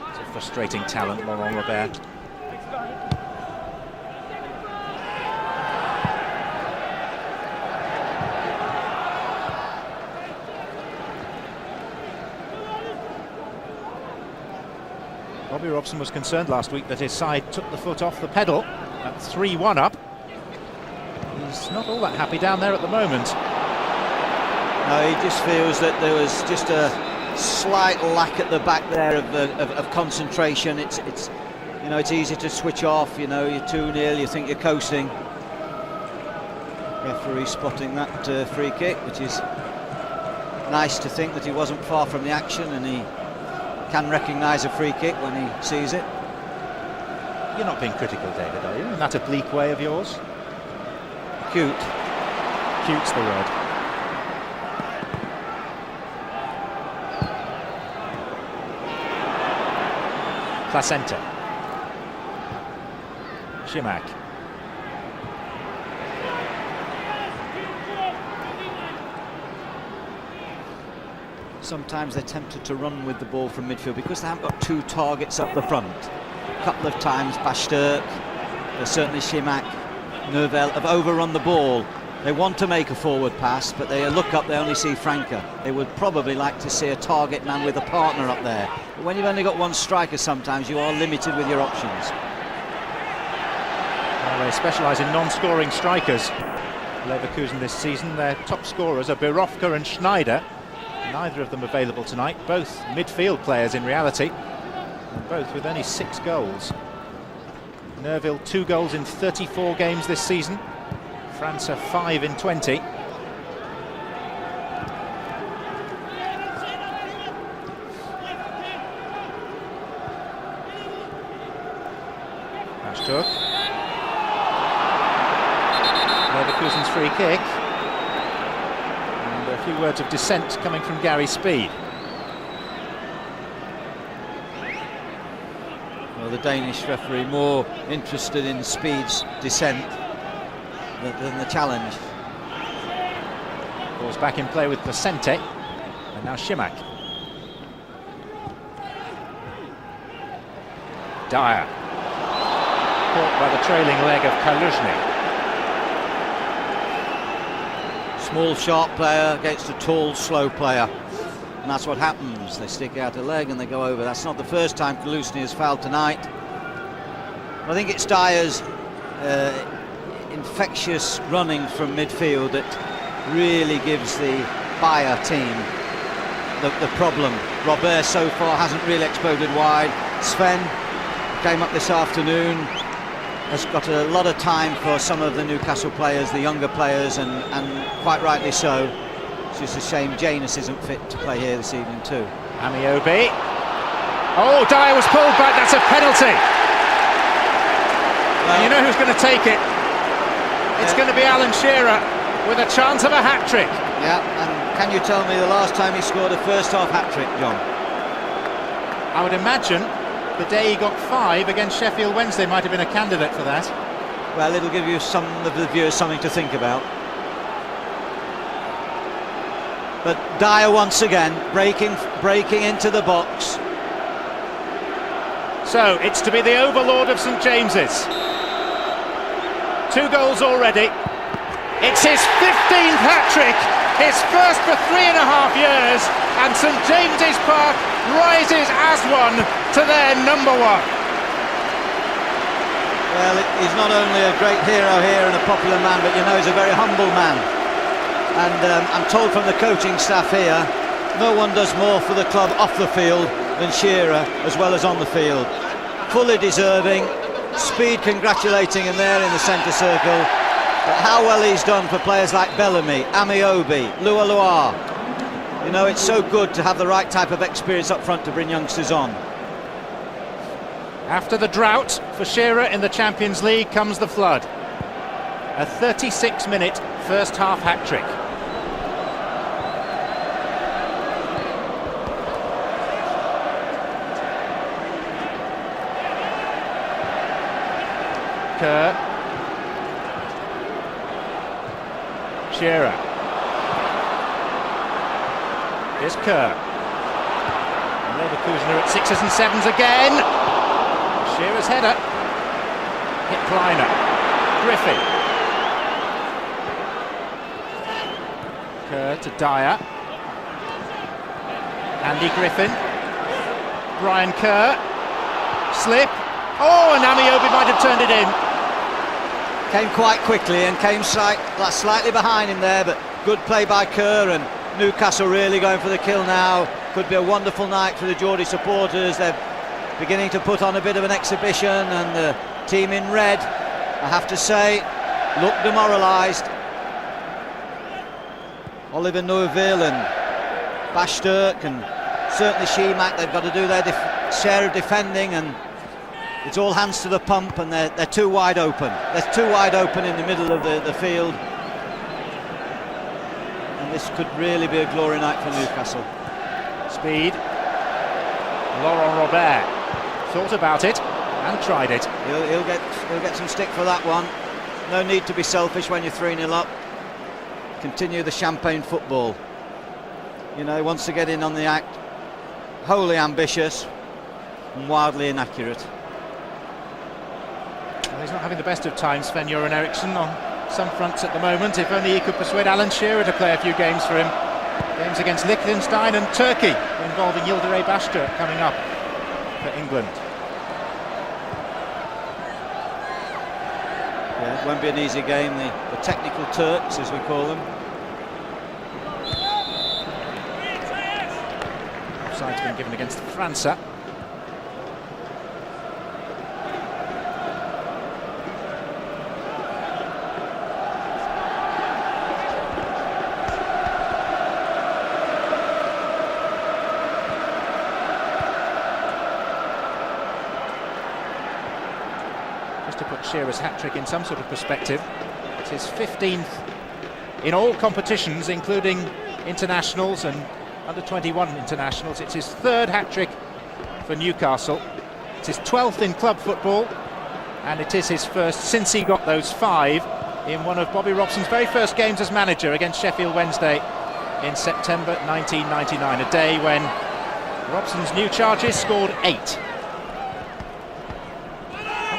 It's a frustrating talent, Laurent Robert. Bobby Robson was concerned last week that his side took the foot off the pedal at 3-1 up. He's not all that happy down there at the moment. No, he just feels that there was just a slight lack at the back there of concentration. It's you know, it's easy to switch off. You know, you're 2-0, you think you're coasting. Referee spotting that free kick, which is nice to think that he wasn't far from the action and he can recognise a free kick when he sees it. You're not being critical, David, are you? Isn't that a bleak way of yours? Cute. Cute's the word. Placenta. Šimak. Sometimes they're tempted to run with the ball from midfield because they haven't got two targets up the front. A couple of times Basturk, certainly Šimak, Neuvel have overrun the ball. They want to make a forward pass, but they look up, they only see Franca. They would probably like to see a target man with a partner up there. But when you've only got one striker, sometimes you are limited with your options. Well, they specialise in non-scoring strikers. Leverkusen this season, their top scorers are Birovka and Schneider. Neither of them available tonight, both midfield players in reality, and both with only 6 goals. Nerville 2 goals in 34 games this season, França 5 in 20. Basturk. Leverkusen's free kick. A few words of dissent coming from Gary Speed. Well, the Danish referee more interested in Speed's dissent than the challenge. Ball's back in play with Placente, and now Šimak. Dyer. Caught by the trailing leg of Kaluzhny. Small, sharp player against a tall, slow player. And that's what happens. They stick out a leg and they go over. That's not the first time Kaluzhny has fouled tonight. I think it's Dyer's infectious running from midfield that really gives the Bayer team the problem. Robert so far hasn't really exploded wide. Sven came up this afternoon. has got a lot of time for some of the Newcastle players, the younger players, and quite rightly so. It's just a shame Janus isn't fit to play here this evening too. Amiobi. Oh, Dyer was pulled back, that's a penalty. Well, you know who's going to take it? It's going to be Alan Shearer with a chance of a hat-trick. Yeah, and can you tell me the last time he scored a first-half hat-trick, John? I would imagine the day he got 5 against Sheffield Wednesday might have been a candidate for that. Well, it'll give you some of the viewers something to think about. But Dyer once again breaking into the box. So it's to be the overlord of St James's. 2 goals already. It's his 15th hat-trick, his first for 3.5 years, and St James's Park rises as one to their number 1. Well, he's not only a great hero here and a popular man, but you know he's a very humble man. And I'm told from the coaching staff here, no one does more for the club off the field than Shearer, as well as on the field. Fully deserving. Speed congratulating him there in the centre circle. But how well he's done for players like Bellamy, Amiobi, Lualua. You know, it's so good to have the right type of experience up front to bring youngsters on. After the drought for Shearer in the Champions League comes the flood. A 36-minute first-half hat-trick. Kerr. Shearer. Here's Kerr. Leverkusen are at 6s and 7s again. Shearer's header. Hit Kleiner. Griffin. Kerr to Dyer. Andy Griffin. Brian Kerr. Slip. Oh, and Amiobi might have turned it in. Came quite quickly and came slightly behind him there, but good play by Kerr, and Newcastle really going for the kill now. Could be a wonderful night for the Geordie supporters. They're beginning to put on a bit of an exhibition, and the team in red, I have to say, look demoralised. Oliver Neuville and Bashturk and certainly Shemak, they've got to do their share of defending, and it's all hands to the pump, and they're too wide open. They're too wide open in the middle of the field. And this could really be a glory night for Newcastle. Speed. Laurent Robert thought about it and tried it. He'll get some stick for that one. No need to be selfish when you're 3-0 up. Continue the champagne football. You know, he wants to get in on the act. Wholly ambitious and wildly inaccurate. Well, he's not having the best of times, Sven-Göran Eriksson, on some fronts at the moment. If only he could persuade Alan Shearer to play a few games for him. Games against Liechtenstein and Turkey, involving Yildiray Bashtur coming up for England. Yeah, it won't be an easy game, the technical Turks, as we call them. Offside's been given against França. To put Shearer's hat-trick in some sort of perspective, it's his 15th in all competitions, including internationals and under-21 internationals. It's his 3rd hat-trick for Newcastle. It's his 12th in club football, and it is his first since he got those 5 in one of Bobby Robson's very first games as manager against Sheffield Wednesday in September 1999, a day when Robson's new charges scored 8.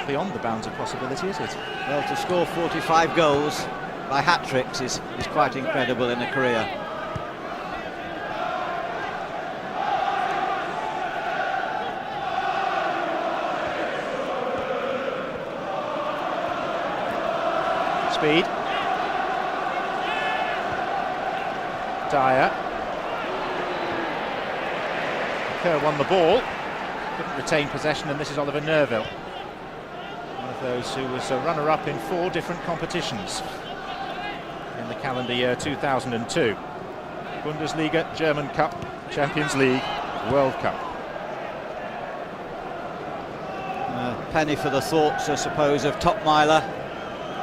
Beyond the bounds of possibility, is it? Well, to score 45 goals by hat-tricks is quite incredible in a career. Speed. Dyer. Kerr won the ball, couldn't retain possession, and this is Oliver Neuville. One of of those who was a runner-up in 4 different competitions in the calendar year 2002. Bundesliga, German Cup, Champions League, World Cup. Penny for the thoughts, I suppose, of Topmeiler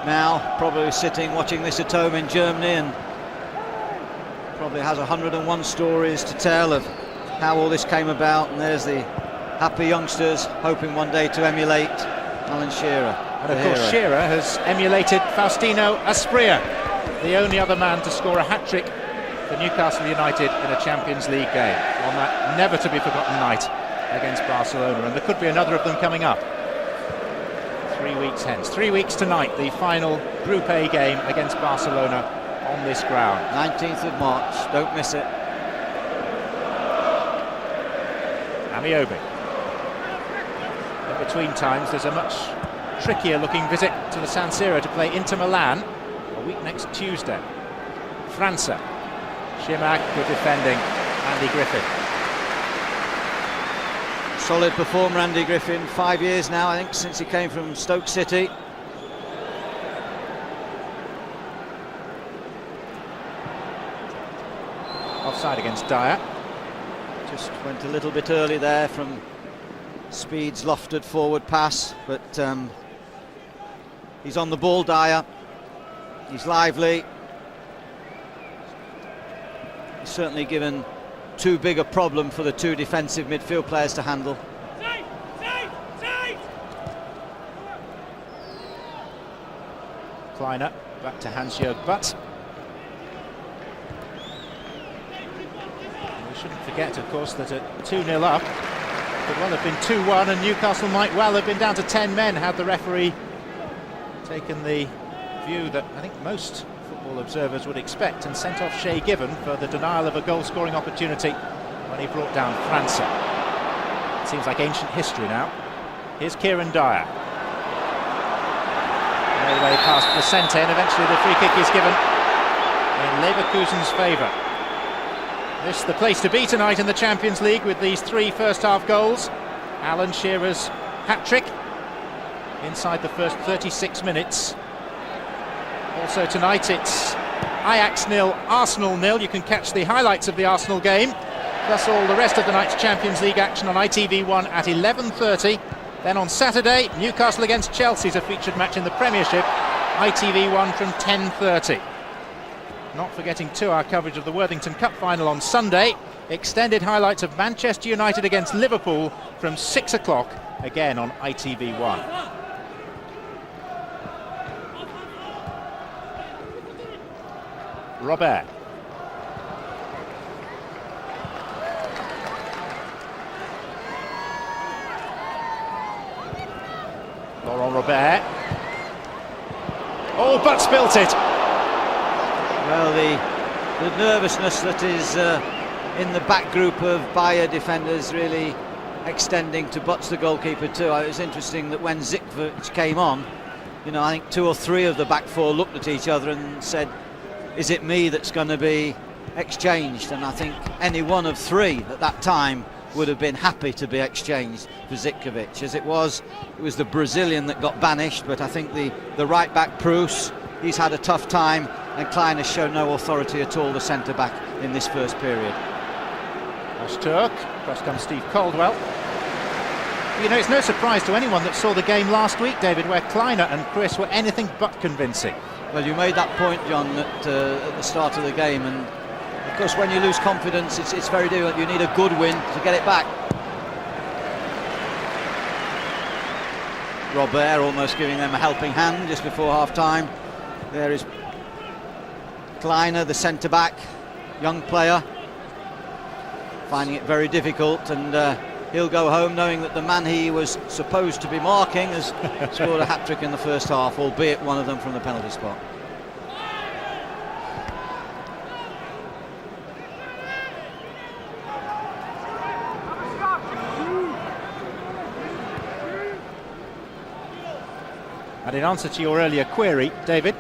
now, probably sitting watching this at home in Germany, and probably has 101 stories to tell of how all this came about. And there's the happy youngsters hoping one day to emulate Alan Shearer. And of course Shearer has emulated Faustino Asprilla, the only other man to score a hat-trick for Newcastle United in a Champions League game on that never-to-be-forgotten night against Barcelona, and there could be another of them coming up 3 weeks hence. 3 weeks tonight, the final Group A game against Barcelona on this ground. 19th of March, don't miss it. Amiobi. In between times, there's a much trickier looking visit to the San Siro to play Inter Milan a week next Tuesday. França. Shimak, good defending. Andy Griffin. Solid performer, Andy Griffin. 5 years now, I think, since he came from Stoke City. Offside against Dyer. Just went a little bit early there from Speed's lofted forward pass, but he's on the ball, Dyer. He's lively. He's certainly given too big a problem for the 2 defensive midfield players to handle. Kleiner back to Hans-Jörg Butt. We shouldn't forget, of course, that at 2-0 up, could well have been 2-1, and Newcastle might well have been down to 10 men had the referee taken the view that I think most football observers would expect and sent off Shay Given for the denial of a goal-scoring opportunity when he brought down França. It seems like ancient history now. Here's Kieran Dyer. All the way past Placente, and eventually the free kick is given in Leverkusen's favour. This the place to be tonight in the Champions League with these 3 first-half goals. Alan Shearer's hat-trick inside the first 36 minutes. Also tonight it's Ajax 0, Arsenal 0. You can catch the highlights of the Arsenal game, plus all the rest of the night's Champions League action on ITV1 at 11:30. Then on Saturday, Newcastle against Chelsea is a featured match in the Premiership, ITV1 from 10:30. Not forgetting 2-hour coverage of the Worthington Cup final on Sunday. Extended highlights of Manchester United against Liverpool from 6 o'clock, again on ITV1. Robert. Laurent Robert. Oh, but spilt it. Well, the nervousness that is in the back group of Bayer defenders really extending to Butts, the goalkeeper, too. It was interesting that when Zikvic came on, you know, I think 2 or 3 of the back 4 looked at each other and said, is it me that's going to be exchanged? And I think any one of 3 at that time would have been happy to be exchanged for Zikvic. As it was the Brazilian that got banished, but I think the right back Proust, he's had a tough time, and Klein has shown no authority at all, the centre back, in this first period. Turk, across comes Steve Caldwell. You know, it's no surprise to anyone that saw the game last week, David, where Kleiner and Chris were anything but convincing. Well, you made that point, John, at the start of the game, and of course when you lose confidence it's very difficult. You need a good win to get it back. Robert almost giving them a helping hand just before half-time. There is Kleiner, the centre-back, young player, finding it very difficult, and he'll go home knowing that the man he was supposed to be marking has scored a hat-trick in the first half, albeit one of them from the penalty spot. And in answer to your earlier query, David,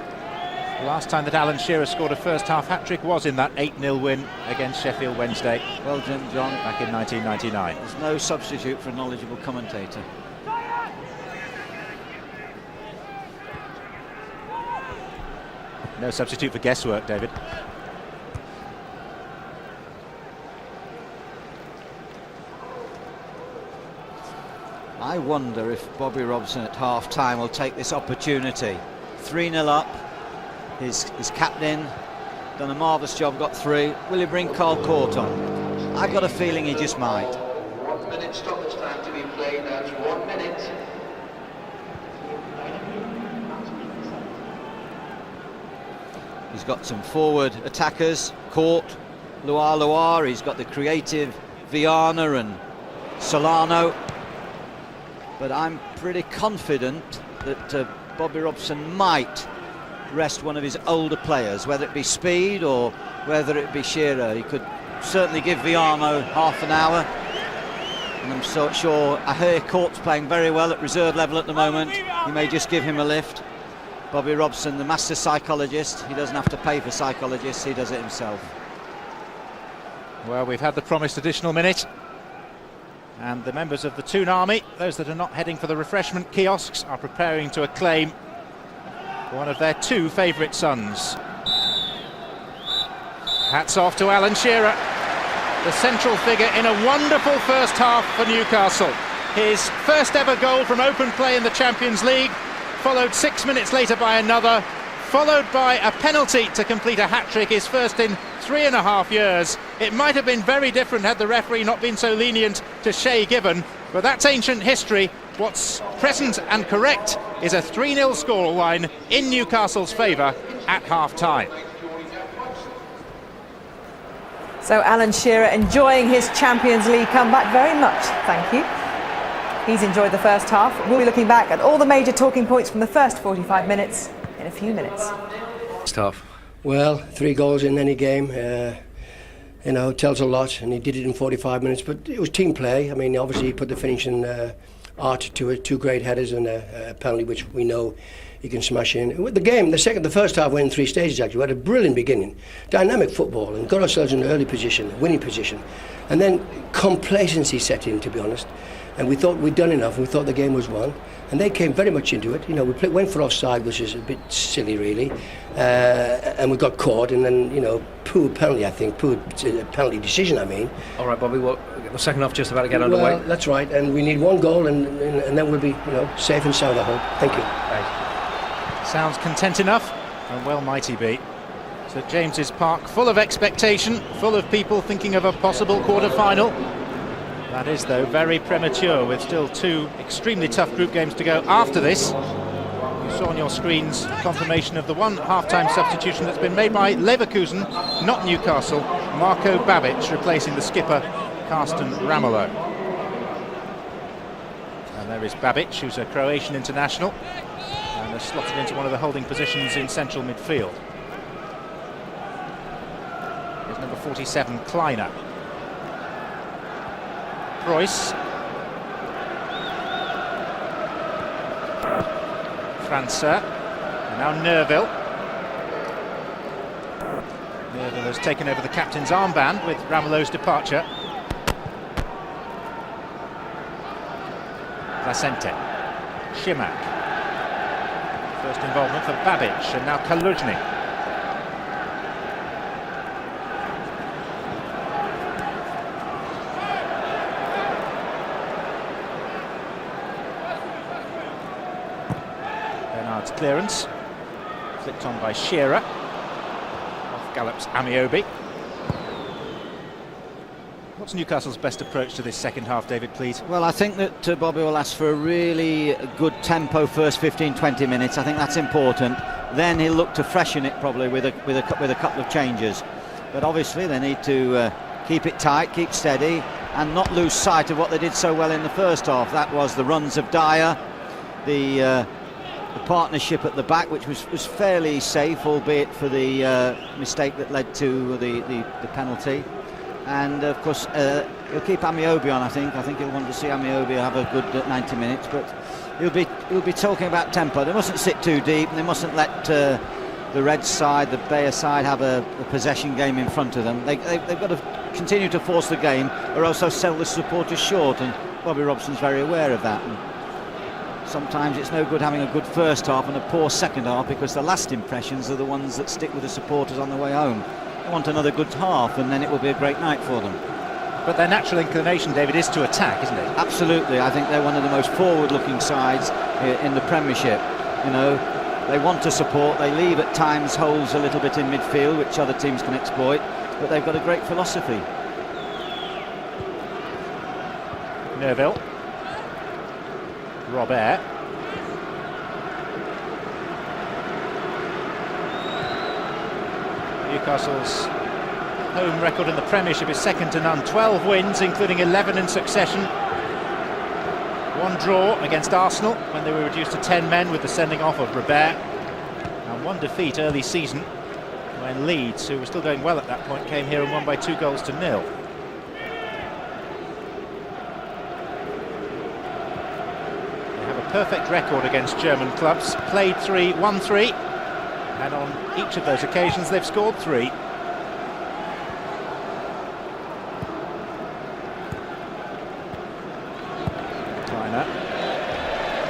the last time that Alan Shearer scored a first-half hat-trick was in that 8-0 win against Sheffield Wednesday. Well done, John. Back in 1999. There's no substitute for a knowledgeable commentator. No substitute for guesswork, David. I wonder if Bobby Robson at half-time will take this opportunity. 3-0 up, his captain done a marvellous job, got through. Will he bring Carl Court on? I've got a feeling he just might. 1 minute stoppage time to be played, that's 1 minute. He's got some forward attackers, Court, Loire, he's got the creative Viana and Solano. But I'm pretty confident that Bobby Robson might rest one of his older players, whether it be Speed or whether it be Shearer. He could certainly give Viano half an hour. And I'm so sure Ahir Court's playing very well at reserve level at the moment. He may just give him a lift. Bobby Robson, the master psychologist, he doesn't have to pay for psychologists, he does it himself. Well, we've had the promised additional minute. And the members of the Toon Army, those that are not heading for the refreshment kiosks, are preparing to acclaim one of their two favourite sons. Hats off to Alan Shearer, the central figure in a wonderful first half for Newcastle. His first ever goal from open play in the Champions League, followed 6 minutes later by another, followed by a penalty to complete a hat-trick, his first in 3.5 years. It might have been very different had the referee not been so lenient to Shay Given, but that's ancient history. What's present and correct is a 3-0 scoreline in Newcastle's favour at half-time. So Alan Shearer enjoying his Champions League comeback very much, thank you. He's enjoyed the first half. We'll be looking back at all the major talking points from the first 45 minutes in a few minutes. It's tough. Well, 3 goals in any game, tells a lot, and he did it in 45 minutes, but it was team play. I mean, obviously he put the finishing art to it, 2 great headers and a penalty, which we know he can smash in. With the game, the first half went in 3 stages actually. We had a brilliant beginning, dynamic football, and got ourselves in an early position, a winning position. And then complacency set in, to be honest. And we thought we'd done enough, and we thought the game was won. And they came very much into it. We went for offside, which is a bit silly, really. And we got caught, and then, poor penalty, I think, poor penalty decision, I mean. All right, Bobby, well, the second half just about to get underway. Well, that's right, and we need 1 goal, and then we'll be, safe and sound, I hope. Thank you. Right. Sounds content enough, and well might he be. St James's Park full of expectation, full of people thinking of a possible quarter-final. That is, though, very premature, with still 2 extremely tough group games to go after this. You saw on your screens confirmation of the one half-time substitution that's been made by Leverkusen, not Newcastle. Marko Babic replacing the skipper, Karsten Ramelow. And there is Babic, who's a Croatian international, and has slotted into one of the holding positions in central midfield. Here's number 47, Kleiner. Royce, Francer, and now Nerville. Nerville has taken over the captain's armband with Ramelow's departure. Placente, Shimak. First involvement for Babic, and now Kaluzhny. Clearance, flicked on by Shearer. Off gallops Amiobi. What's Newcastle's best approach to this second half, David, please? Well, I think that Bobby will ask for a really good tempo first 15-20 minutes. I think that's important. Then he'll look to freshen it probably with a couple of changes. But obviously they need to keep it tight, keep steady, and not lose sight of what they did so well in the first half. That was the runs of Dyer, the partnership at the back, which was fairly safe, albeit for the mistake that led to the penalty. And of course he'll keep Amiobi on. I think he'll want to see Amiobi have a good 90 minutes, but he'll be talking about tempo. They mustn't sit too deep, and they mustn't let the Red side, the Bayer side, have a possession game in front of them. They've got to continue to force the game, or else they'll sell the supporters short, and Bobby Robson's very aware of that. And sometimes it's no good having a good first half and a poor second half, because the last impressions are the ones that stick with the supporters on the way home. They want another good half, and then it will be a great night for them. But their natural inclination, David, is to attack, isn't it? Absolutely. I think they're one of the most forward-looking sides in the Premiership. You know, they want to support. They leave at times holes a little bit in midfield, which other teams can exploit. But they've got a great philosophy. Neville. Robert. Newcastle's home record in the Premiership is second to none. 12 wins, including 11 in succession. One draw against Arsenal when they were reduced to 10 men with the sending off of Robert. And one defeat early season when Leeds, who were still going well at that point, came here and won by 2-0. They have a perfect record against German clubs. Played 3, won 3. And on each of those occasions they've scored 3.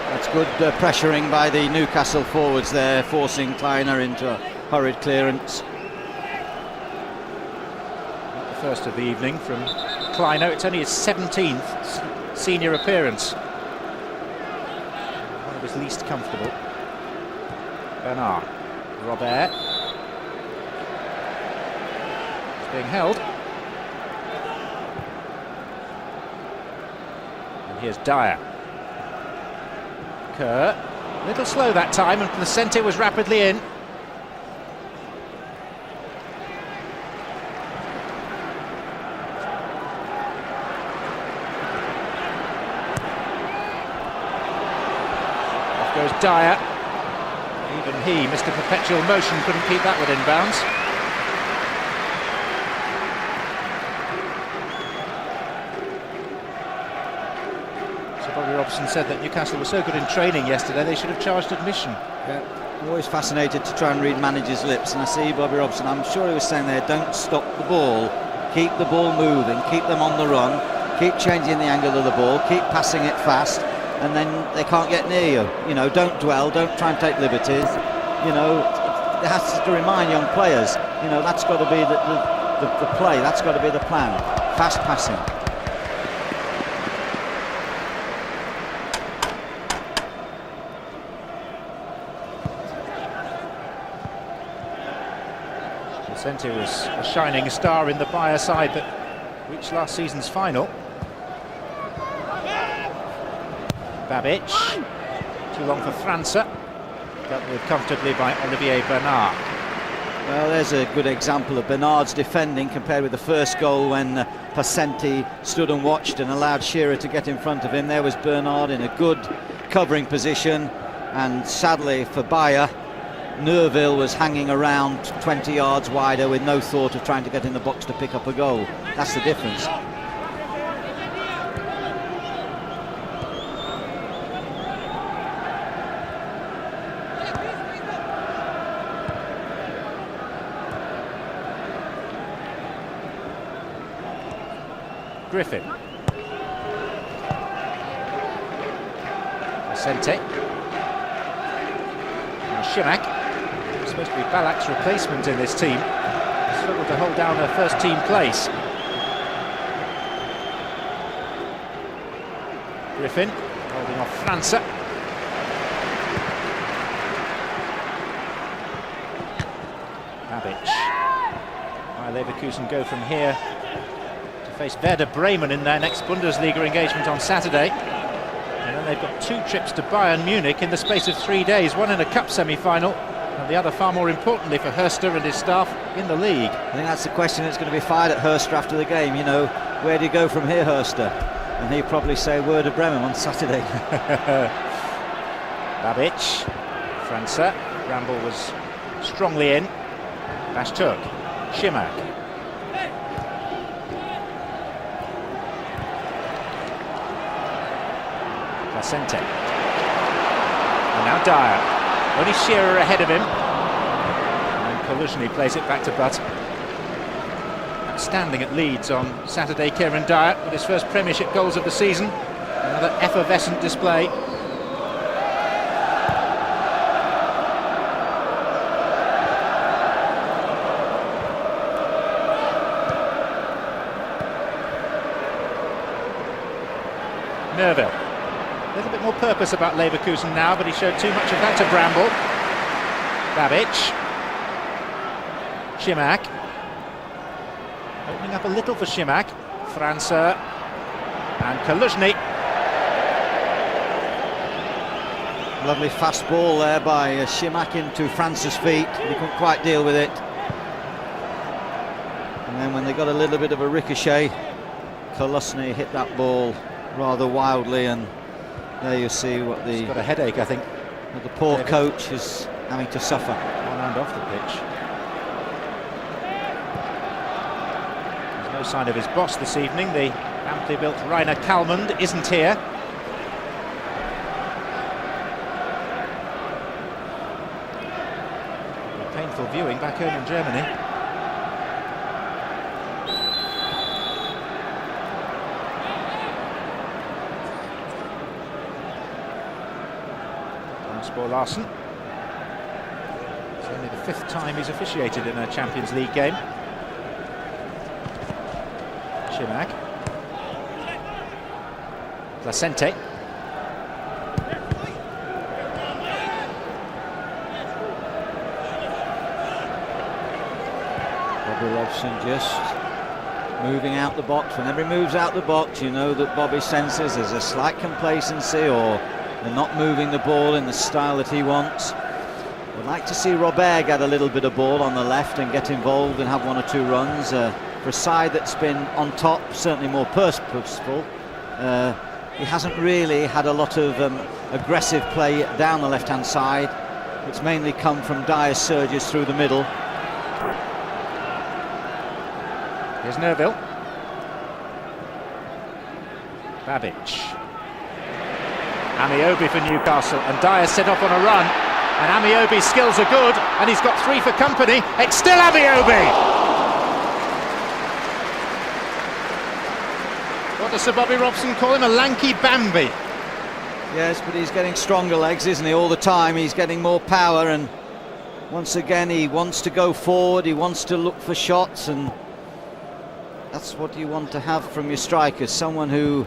That's good pressuring by the Newcastle forwards there, forcing Kleiner into a hurried clearance. Not the first of the evening from Kleiner. It's only his 17th senior appearance. One of his least comfortable. Bernard. Robert. It's being held. And here's Dyer. Kerr, a little slow that time, and Placente was rapidly in. Off goes Dyer. Even he, Mr. Perpetual Motion, couldn't keep that within bounds. Bobby Robson said that Newcastle was so good in training yesterday they should have charged admission. Yeah, I'm always fascinated to try and read managers' lips, and I see Bobby Robson, I'm sure he was saying there, don't stop the ball, keep the ball moving, keep them on the run, keep changing the angle of the ball, keep passing it fast, and then they can't get near you. You know, don't dwell, don't try and take liberties. You know, it has to remind young players, you know, that's got to be the play, that's got to be the plan. Fast passing. Placente was a shining star in the Bayer side that reached last season's final. Babic, too long for França, dealt with comfortably by Olivier Bernard. Well, there's a good example of Bernard's defending compared with the first goal when Placente stood and watched and allowed Shearer to get in front of him. There was Bernard in a good covering position, and sadly for Bayer, Neuville was hanging around 20 yards wider with no thought of trying to get in the box to pick up a goal. That's the difference. Griffin. Placente. Now Shimak. Supposed to be Balak's replacement in this team. Struggled to hold down her first team place. Griffin holding off França. Babic. Leverkusen go from here to face Werder Bremen in their next Bundesliga engagement on Saturday. And then they've got 2 trips to Bayern Munich in the space of 3 days, one in a cup semi-final, and the other, far more importantly for Hörster and his staff, in the league. I think that's the question that's going to be fired at Hörster after the game. You know, where do you go from here, Hörster? And he'll probably say Werder Bremen on Saturday. Babic, França, Bramble was strongly in. Bashtuk, Shimak. Placente. And now Dyer. Only Shearer ahead of him. And Collusion plays it back to Butt. Outstanding at Leeds on Saturday, Kieran Dyer with his first Premiership goals of the season. Another effervescent display. more purpose about Leverkusen now, but he showed too much of that to Bramble. Babic. Šimak. Opening up a little for Šimak. Francer. And Kaluzhny. Lovely fast ball there by Šimak into France's feet. He couldn't quite deal with it. And then when they got a little bit of a ricochet, Kaluzhny hit that ball rather wildly, and there you see what He's got a headache, I think. what the poor coach is having to suffer. On and off the pitch. There's no sign of his boss this evening. The amply built Rainer Kalmund isn't here. Painful viewing back home in Germany. Ball Larsen. It's only the 5th time he's officiated in a Champions League game. Šimak. Placente. Bobby Robson just moving out the box. Whenever he moves out the box, you know that Bobby senses there's a slight complacency, or they're not moving the ball in the style that he wants. Would like to see Robert get a little bit of ball on the left and get involved and have 1 or 2 runs. For a side that's been on top, certainly more purposeful, he hasn't really had a lot of aggressive play down the left-hand side. It's mainly come from dire surges through the middle. Here's Nerville. Babic. Amiobi for Newcastle, and Dyer set off on a run, and Amiobi's skills are good, and he's got 3 for company. It's still Amiobi! What does Sir Bobby Robson call him? A lanky Bambi. Yes, but he's getting stronger legs, isn't he, all the time? He's getting more power, and once again he wants to go forward, he wants to look for shots, and that's what you want to have from your strikers, someone who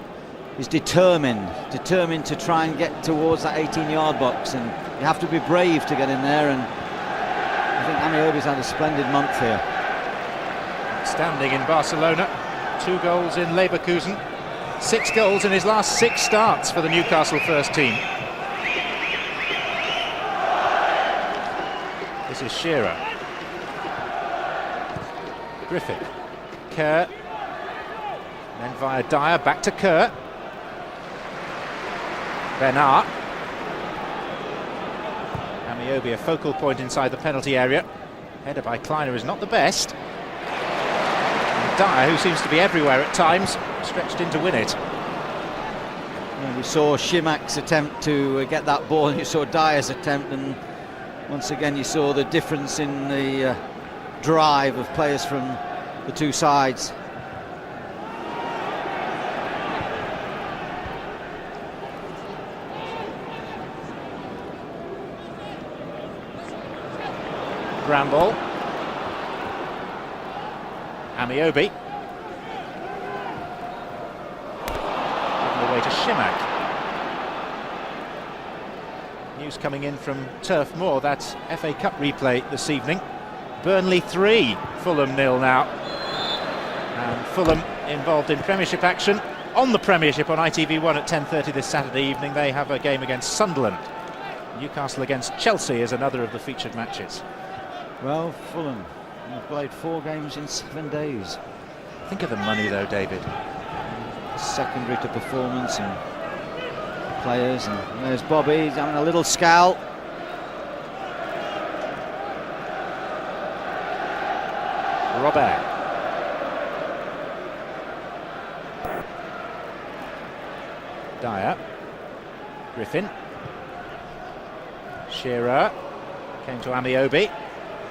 is determined to try and get towards that 18-yard box, and you have to be brave to get in there, and I think Amiobi's had a splendid month here. Standing in Barcelona, 2 goals in Leverkusen, 6 goals in his last 6 starts for the Newcastle first team. This is Shearer. Griffith. Kerr. Then via Dyer, back to Kerr. Bernard. Amiobi, a focal point inside the penalty area. Header by Kleiner is not the best. And Dyer, who seems to be everywhere at times, stretched in to win it. And we saw Šimak's attempt to get that ball, and you saw Dyer's attempt, and once again you saw the difference in the drive of players from the 2 sides. Bramble. Amiobi. Given away to Šimak. News coming in from Turf Moor, that's FA Cup replay this evening. Burnley 3, Fulham 0 now. And Fulham involved in Premiership action on the Premiership on ITV1 at 10:30 this Saturday evening. They have a game against Sunderland. Newcastle against Chelsea is another of the featured matches. Well, Fulham have played 4 games in 7 days. Think of the money though, David. Secondary to performance and players, and there's Bobby, he's having a little scowl. Robert. Dyer. Griffin. Shearer. Came to Amiobi.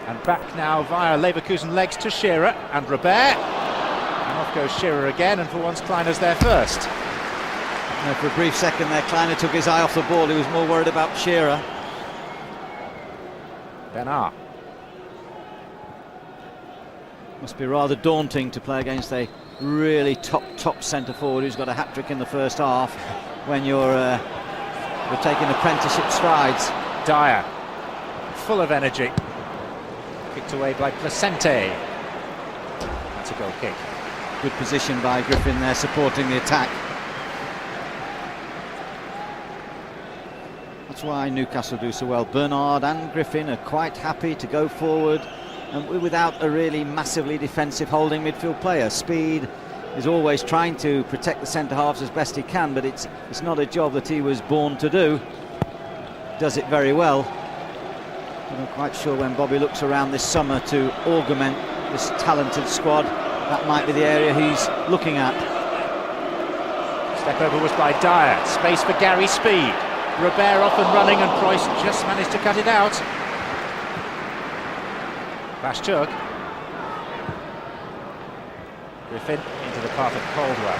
And back now via Leverkusen legs to Shearer and Robert. And off goes Shearer again, and for once Kleiner's there first. Now, for a brief second there, Kleiner took his eye off the ball. He was more worried about Shearer. Bernard. Must be rather daunting to play against a really top centre forward who's got a hat-trick in the first half when you're We're taking apprenticeship strides. Dyer, full of energy. Kicked away by Placente. That's a goal kick. Good position by Griffin there, supporting the attack. That's why Newcastle do so well. Bernard and Griffin are quite happy to go forward and without a really massively defensive holding midfield player. Speed is always trying to protect the centre-halves as best he can, but it's not a job that he was born to do. Does it very well. But I'm quite sure when Bobby looks around this summer to augment this talented squad, that might be the area he's looking at. Step over was by Dyer. Space for Gary Speed. Robert off and running, and Preuss just managed to cut it out. Bashchuk. Griffin into the path of Caldwell.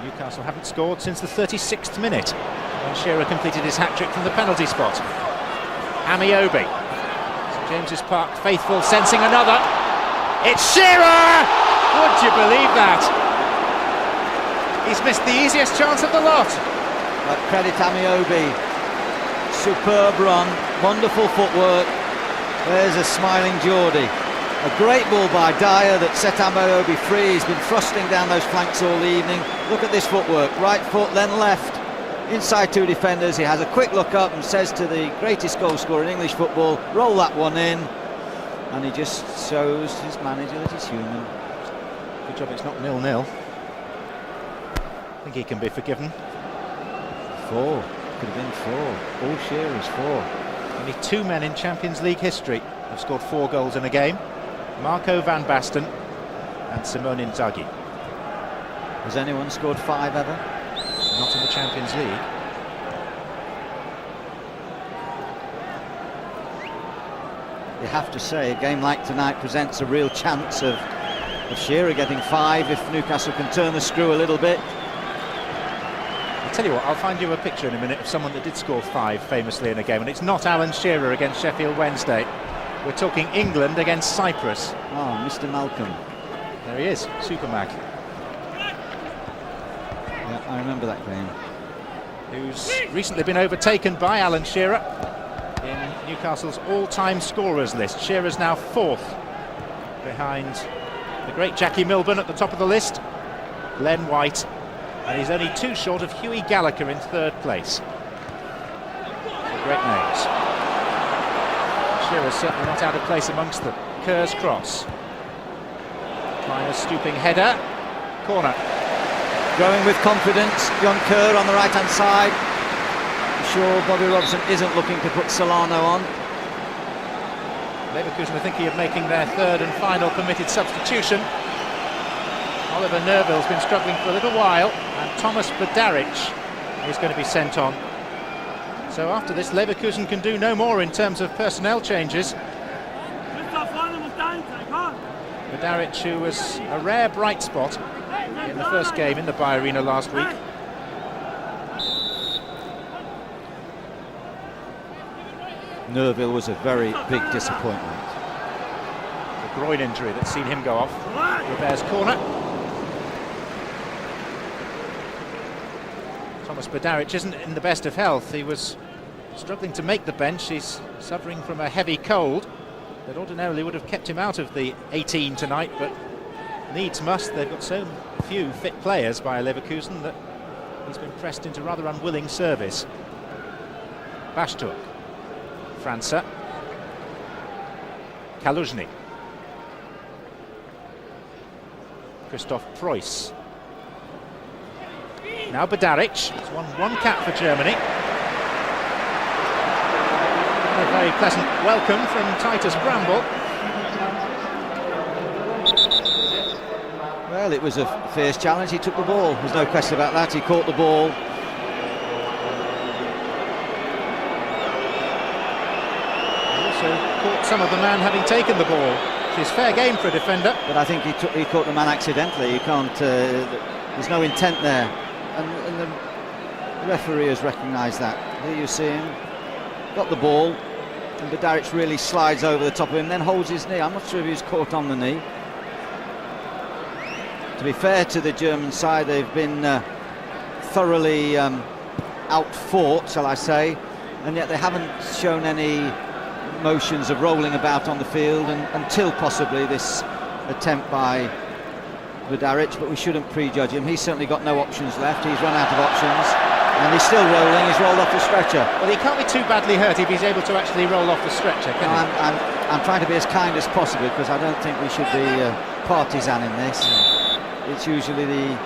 Newcastle haven't scored since the 36th minute, when Shearer completed his hat-trick from the penalty spot. Amiobi. St James's Park faithful sensing another. It's Shearer! Would you believe that? He's missed the easiest chance of the lot. But credit Amiobi. Superb run, wonderful footwork. There's a smiling Geordie. A great ball by Dyer that set Amiobi free. He's been thrusting down those flanks all evening. Look at this footwork. Right foot, then left. Inside two defenders. He has a quick look up and says to the greatest goal scorer in English football, roll that one in. And he just shows his manager that he's human. Good job it's not 0-0. I think he can be forgiven. 4. Could have been 4. All Shearer's 4. Only 2 men in Champions League history have scored 4 goals in a game. Marco van Basten and Simone Inzaghi. Has anyone scored 5 ever? Not in the Champions League. You have to say, a game like tonight presents a real chance of Shearer getting 5 if Newcastle can turn the screw a little bit. I'll tell you what, I'll find you a picture in a minute of someone that did score 5 famously in a game, and it's not Alan Shearer against Sheffield Wednesday. We're talking England against Cyprus. Oh, Mr. Malcolm. There he is, Supermag. Yeah, I remember that game. Who's recently been overtaken by Alan Shearer in Newcastle's all-time scorers list. Shearer's now 4th, behind the great Jackie Milburn at the top of the list, Len White, and he's only 2 short of Hughie Gallagher in 3rd place. So great names. Shearer's certainly not out of place amongst them. Kerr's cross. Miner's stooping header. Corner. Going with confidence, John Kerr on the right-hand side. I'm sure Bobby Robson isn't looking to put Solano on. Leverkusen are thinking of making their 3rd and final permitted substitution. Oliver Nerville's been struggling for a little while, and Thomas Badaric is going to be sent on. So after this, Leverkusen can do no more in terms of personnel changes. Badaric, who was a rare bright spot in the first game in the Bayer Arena last week. Nerville was a very big disappointment. The groin injury that's seen him go off. Robert's corner. Thomas Badaric isn't in the best of health. He was struggling to make the bench. He's suffering from a heavy cold that ordinarily would have kept him out of the 18 tonight, but needs must. They've got so few fit players by Leverkusen that he's been pressed into rather unwilling service. Bashchuk. França. Kaluzhny. Christoph Preuss. Now Badaric. He's won 1 cap for Germany. A very pleasant welcome from Titus Bramble. Well, it was a fierce challenge. He took the ball. There's no question about that. He caught the ball. He also caught some of the man having taken the ball, which is fair game for a defender. But I think he caught the man accidentally. You can't. There's no intent there, and the referee has recognised that. Here you see him, got the ball, and Badaric really slides over the top of him, then holds his knee. I'm not sure if he was caught on the knee. To be fair to the German side, they've been thoroughly out-fought, shall I say, and yet they haven't shown any motions of rolling about on the field until possibly this attempt by Vidaric, but we shouldn't prejudge him. He's certainly got no options left. He's run out of options, and he's still rolling. He's rolled off the stretcher. Well, he can't be too badly hurt if he's able to actually roll off the stretcher, can he? I'm trying to be as kind as possible, because I don't think we should be partisan in this. It's usually the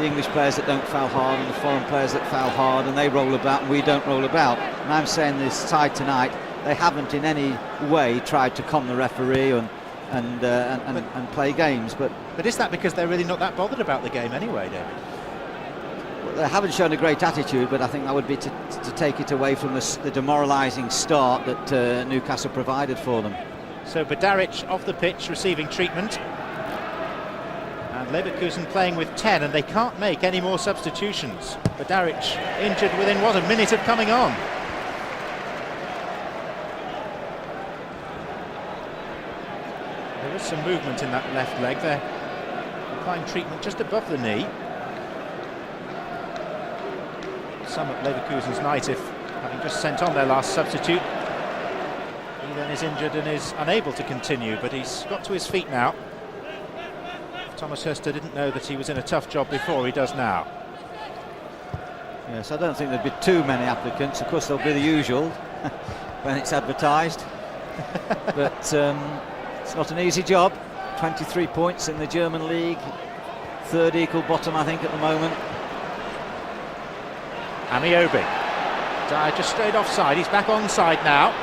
English players that don't foul hard and the foreign players that foul hard, and they roll about and we don't roll about. And I'm saying this side tonight, they haven't in any way tried to con the referee and play games. But is that because they're really not that bothered about the game anyway, David? Well, they haven't shown a great attitude, but I think that would be to take it away from the demoralising start that Newcastle provided for them. So Vidaric off the pitch, receiving treatment. And Leverkusen playing with 10, and they can't make any more substitutions. Vidaric injured within, a minute of coming on. There is some movement in that left leg there. Applying treatment just above the knee. Some at Leverkusen's night if, having just sent on their last substitute, he then is injured and is unable to continue, but he's got to his feet now. Thomas Hurster didn't know that he was in a tough job before, he does now. Yes, I don't think there'd be too many applicants. Of course, there'll be the usual when it's advertised. But it's not an easy job. 23 points in the German league. Third equal bottom, I think, at the moment. Amiobi. Dyer just straight offside. He's back onside now.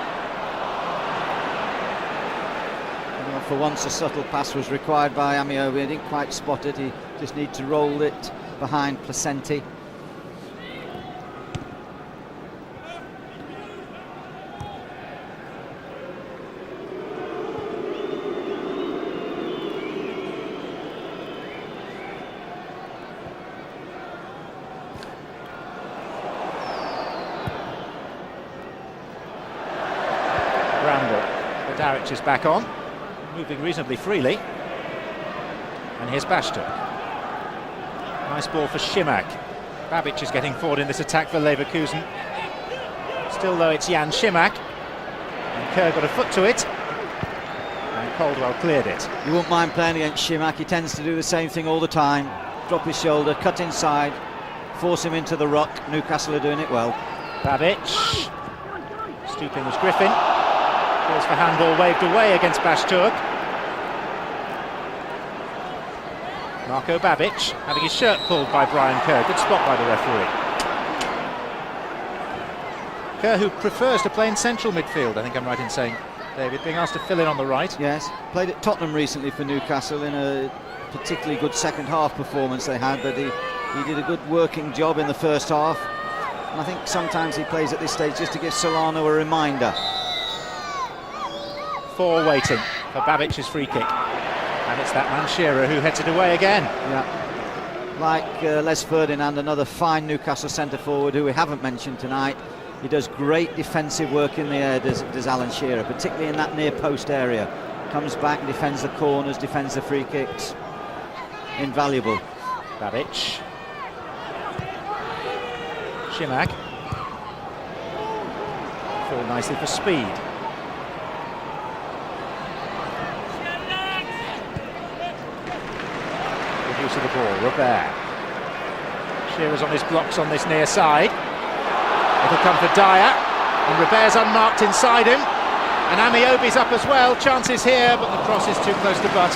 Well, for once, a subtle pass was required by Amiobi. He didn't quite spot it. He just needs to roll it behind Placenti. Vidaric is back on, moving reasonably freely. And here's Bashtuk. Nice ball for Šimak. Babic is getting forward in this attack for Leverkusen. Still though, it's Jan Šimak. And Kerr got a foot to it. And Caldwell cleared it. You won't mind playing against Šimak. He tends to do the same thing all the time. Drop his shoulder, cut inside, force him into the ruck. Newcastle are doing it well. Babic. Stooping was Griffin. Calls for handball waved away against Bashtuk. Marko Babic having his shirt pulled by Brian Kerr. Good spot by the referee. Kerr, who prefers to play in central midfield, I think I'm right in saying, David, being asked to fill in on the right. Yes, played at Tottenham recently for Newcastle in a particularly good second half performance they had, but he did a good working job in the first half. And I think sometimes he plays at this stage just to give Solano a reminder. 4 waiting for Babic's free kick, and it's that man Shearer who heads it away again. Yeah, like Les Ferdinand, another fine Newcastle centre forward who we haven't mentioned tonight. He does great defensive work in the air, does Alan Shearer, particularly in that near post area. Comes back and defends the corners, defends the free kicks. Invaluable. Babic. Šimak. Fall nicely for speed. Use of the ball, Robert. Shearer's on his blocks on this near side. It'll come for Dyer, and Robert's unmarked inside him, and Amiobi's up as well. Chances here, but the cross is too close to butt.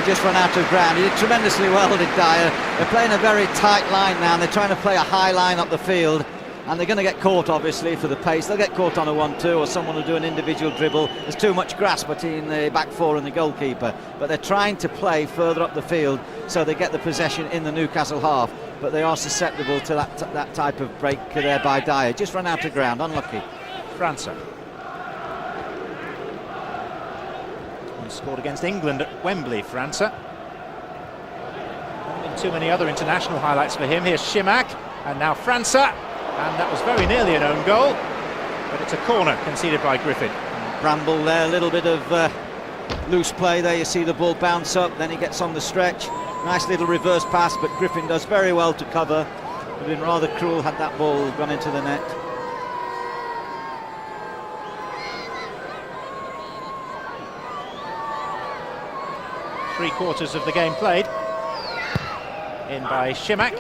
He just ran out of ground. He did tremendously well, did Dyer. They're playing a very tight line now, and they're trying to play a high line up the field, and they're going to get caught, obviously, for the pace. They'll get caught on a 1-2, or someone will do an individual dribble. There's too much grass between the back four and the goalkeeper, but they're trying to play further up the field so they get the possession in the Newcastle half, but they are susceptible to that type of break there by Dyer. Just run out of ground, unlucky. França. He scored against England at Wembley, França. Not been too many other international highlights for him. Here's Šimak, and now França. And that was very nearly an own goal, but it's a corner conceded by Griffin. Bramble there, a little bit of loose play there. You see the ball bounce up, then he gets on the stretch. Nice little reverse pass, but Griffin does very well to cover. Would have been rather cruel had that ball gone into the net. Three-quarters of the game played. In by Shimak.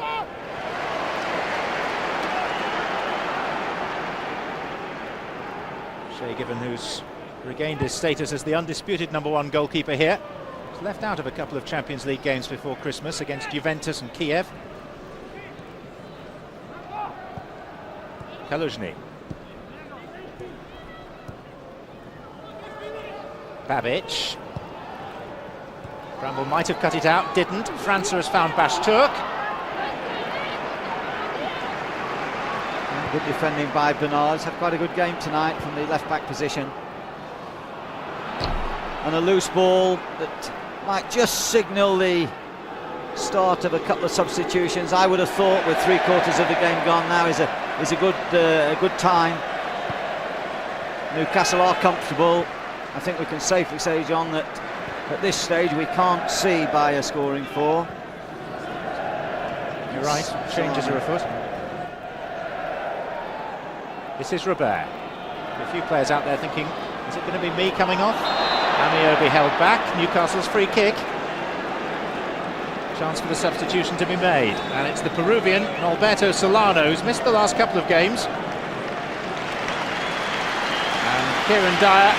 Shay Given, who's regained his status as the undisputed #1 goalkeeper here. He's left out of a couple of Champions League games before Christmas against Juventus and Kiev. Kaluzhny. Babic. Bramble might have cut it out, didn't. França has found Bashturk. Good defending by Bernard's had quite a good game tonight from the left-back position. And a loose ball that might just signal the start of a couple of substitutions. I would have thought with three-quarters of the game gone now is a good time. Newcastle are comfortable. I think we can safely say, John, that at this stage we can't see Bayer scoring 4. You're right, changes are afoot. This is Robert. A few players out there thinking, is it going to be me coming off? Amiobi held back, Newcastle's free kick. Chance for the substitution to be made. And it's the Peruvian, Alberto Solano, who's missed the last couple of games. And Kieran Dyer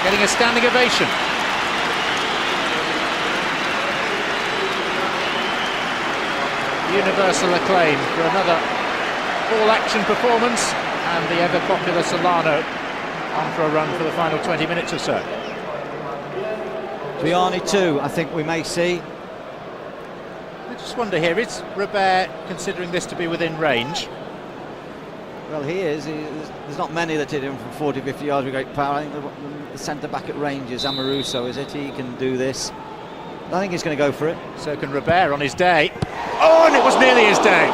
getting a standing ovation. Universal acclaim for another all-action performance, and the ever-popular Solano on for a run for the final 20 minutes or so. Vianney too, I think we may see. I just wonder here, is Robert considering this to be within range? Well, he is. There's not many that hit him from 40, 50 yards with great power. I think the centre-back at Rangers, Amoruso, is it? He can do this. I think he's going to go for it. So can Robert on his day. Oh, and it was nearly his day.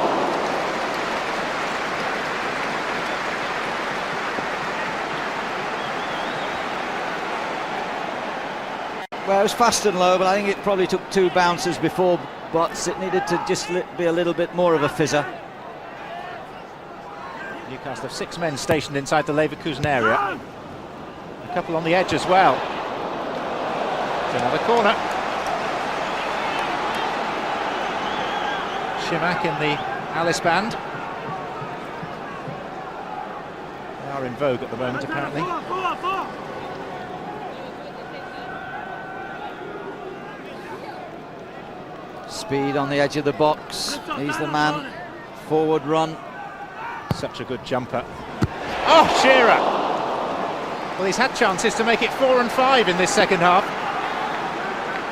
Well, it was fast and low, but I think it probably took 2 bounces before Butts. It needed to just be a little bit more of a fizzer. Newcastle have 6 men stationed inside the Leverkusen area. A couple on the edge as well. It's another corner. Shimak in the Alice band. They are in vogue at the moment, apparently. Speed on the edge of the box. He's the man. Forward run. Such a good jumper. Oh, Shearer! Well, he's had chances to make it 4 and 5 in this second half.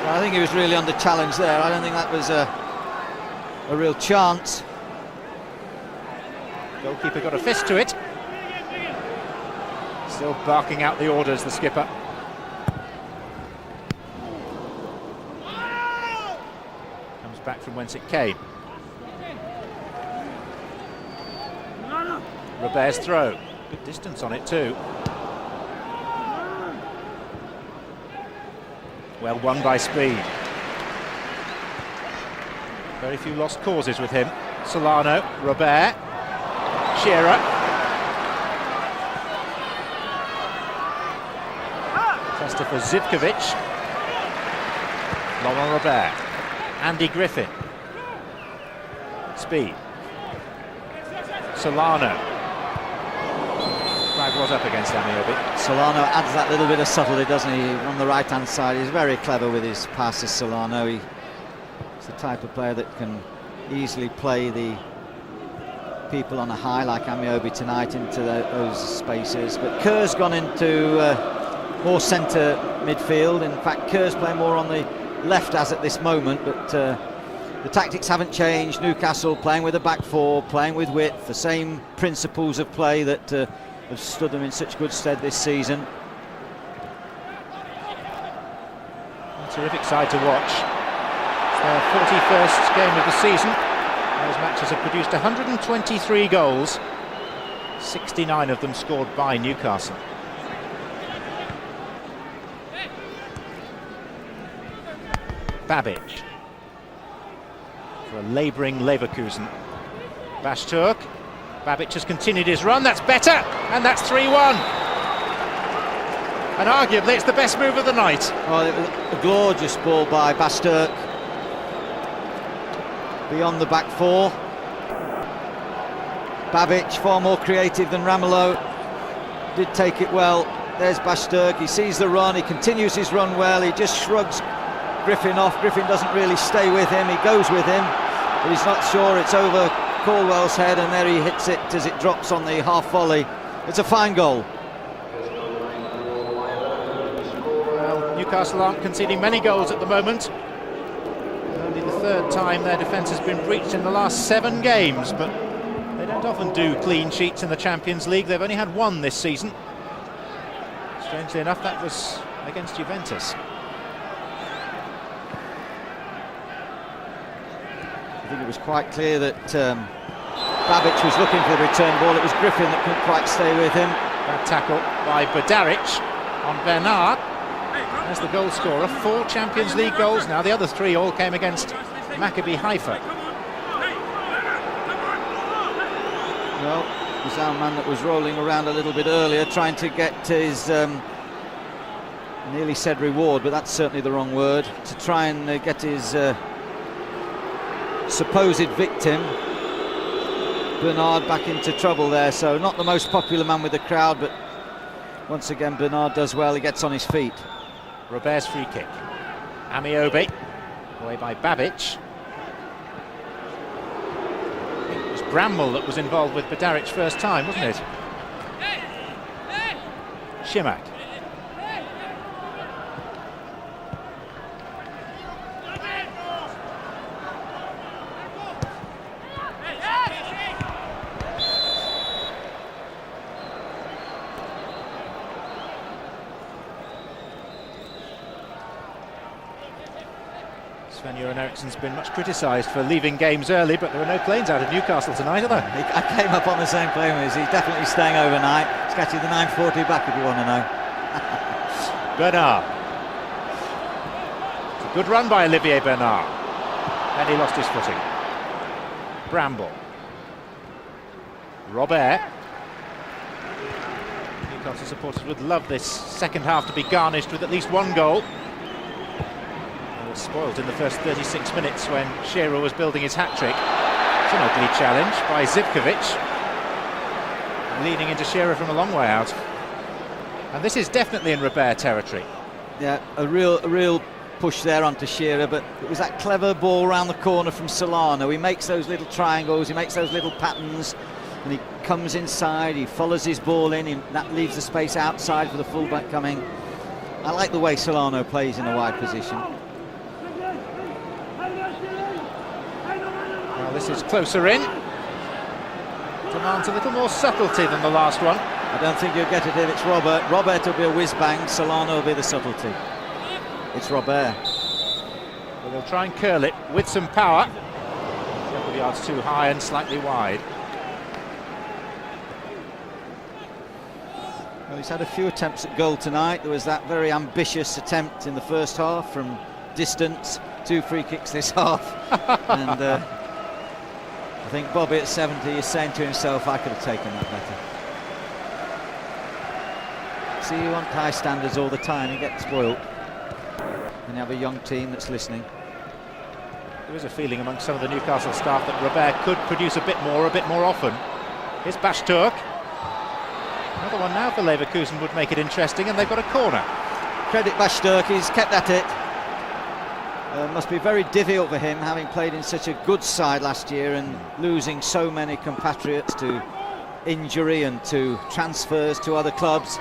Well, I think he was really under challenge there. I don't think that was a real chance. Goalkeeper got a fist to it. Still barking out the orders, the skipper. Comes back from whence it came. Robert's throw. Good distance on it too. Well won by Speed. Very few lost causes with him. Solano, Robert, Shearer. Christopher Zivkovic. Laurent Robert. Andy Griffin. Speed. Solano. Flag was up against Amiobi. Solano adds that little bit of subtlety, doesn't he? On the right-hand side, he's very clever with his passes, Solano. He's the type of player that can easily play the people on a high, like Amiobi tonight, into those spaces. But Kerr's gone into more centre midfield. In fact, Kerr's playing more on the left as at this moment, but the tactics haven't changed. Newcastle playing with a back 4, playing with width, the same principles of play that have stood them in such good stead this season. A terrific side to watch. It's their 41st game of the season. Those matches have produced 123 goals, 69 of them scored by Newcastle. Babic for a labouring Leverkusen. Bashturk. Babic has continued his run, that's better, and that's 3-1. And arguably it's the best move of the night. Oh, it was a gorgeous ball by Bashturk. Beyond the back four. Babic, far more creative than Ramelow. Did take it well. There's Bashturk, he sees the run, he continues his run well, he just shrugs Griffin off. Griffin doesn't really stay with him, he goes with him, but he's not sure. It's over Caldwell's head, and there he hits it as it drops on the half volley. It's a fine goal. Well, Newcastle aren't conceding many goals at the moment. Only the third time their defence has been breached in the last 7 games, but they don't often do clean sheets in the Champions League. They've only had 1 this season. Strangely enough, that was against Juventus. I think it was quite clear that Babic was looking for the return ball. It was Griffin that couldn't quite stay with him. Bad tackle by Badaric on Bernard. There's the goal scorer. 4 Champions League goals now. The other 3 all came against Maccabi Haifa. Well, it was our man that was rolling around a little bit earlier, trying to get his, nearly said reward, but that's certainly the wrong word, to try and get his supposed victim, Bernard, back into trouble there. So not the most popular man with the crowd, but once again Bernard does well, he gets on his feet. Robert's free kick. Amiobi, away by Babic. It was Bramble that was involved with Badaric first time, wasn't it? Shimak. Sven-Göran Eriksson's been much criticised for leaving games early, but there are no planes out of Newcastle tonight, are there? I came up on the same plane as he's definitely staying overnight. He's catching the 9:40 back if you want to know. Bernard. It's a good run by Olivier Bernard. And he lost his footing. Bramble. Robert. Newcastle supporters would love this second half to be garnished with at least 1 goal. Spoiled in the first 36 minutes when Shearer was building his hat-trick. It's an ugly challenge by Zivkovic, leading into Shearer from a long way out. And this is definitely in Robert territory. Yeah, a real push there onto Shearer, but it was that clever ball round the corner from Solano. He makes those little triangles, he makes those little patterns, and he comes inside, he follows his ball in, that leaves the space outside for the fullback coming. I like the way Solano plays in a wide position. Well, this is closer in. Demands a little more subtlety than the last one. I don't think you'll get it if it's Robert. Robert will be a whiz-bang, Solano will be the subtlety. It's Robert. Well, they'll try and curl it with some power. A couple of yards too high and slightly wide. Well, he's had a few attempts at goal tonight. There was that very ambitious attempt in the first half from distance. 2 free kicks this half. And I think Bobby at 70 is saying to himself, I could have taken that better. See, you want high standards all the time, you get spoilt. And you have a young team that's listening. There is a feeling amongst some of the Newcastle staff that Robert could produce a bit more often. Here's Bashturk. Another one now for Leverkusen would make it interesting, and they've got a corner. Credit Bashturk, he's kept at it. Must be very difficult for him, having played in such a good side last year and losing so many compatriots to injury and to transfers to other clubs.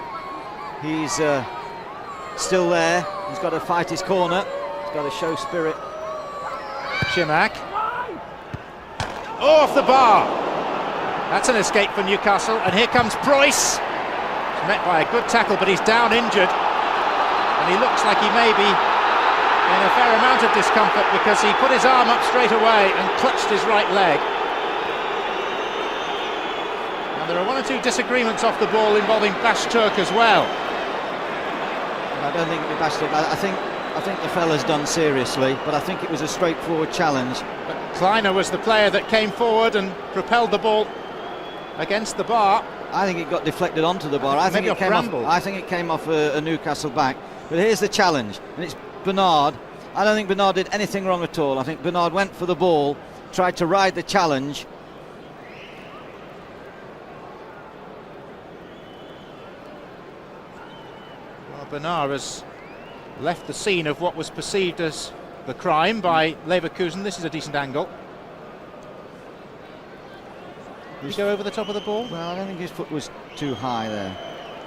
He's still there. He's got to fight his corner. He's got to show spirit. Shimak. Oh, off the bar. That's an escape for Newcastle. And here comes Preuss. He's met by a good tackle, but he's down injured. And he looks like he may be in a fair amount of discomfort because he put his arm up straight away and clutched his right leg. Now there are 1 or 2 disagreements off the ball involving Bashturk as well. I don't think it'll be Bashturk. I think I think the fella's done seriously, but I think it was a straightforward challenge. But Kleiner was the player that came forward and propelled the ball against the bar. I think it got deflected onto the bar. I think it came off a Newcastle back. But here's the challenge, and it's Bernard. I don't think Bernard did anything wrong at all. I think Bernard went for the ball, tried to ride the challenge. Well, Bernard has left the scene of what was perceived as the crime by Leverkusen. This is a decent angle. Did he go over the top of the ball? Well, I don't think his foot was too high there.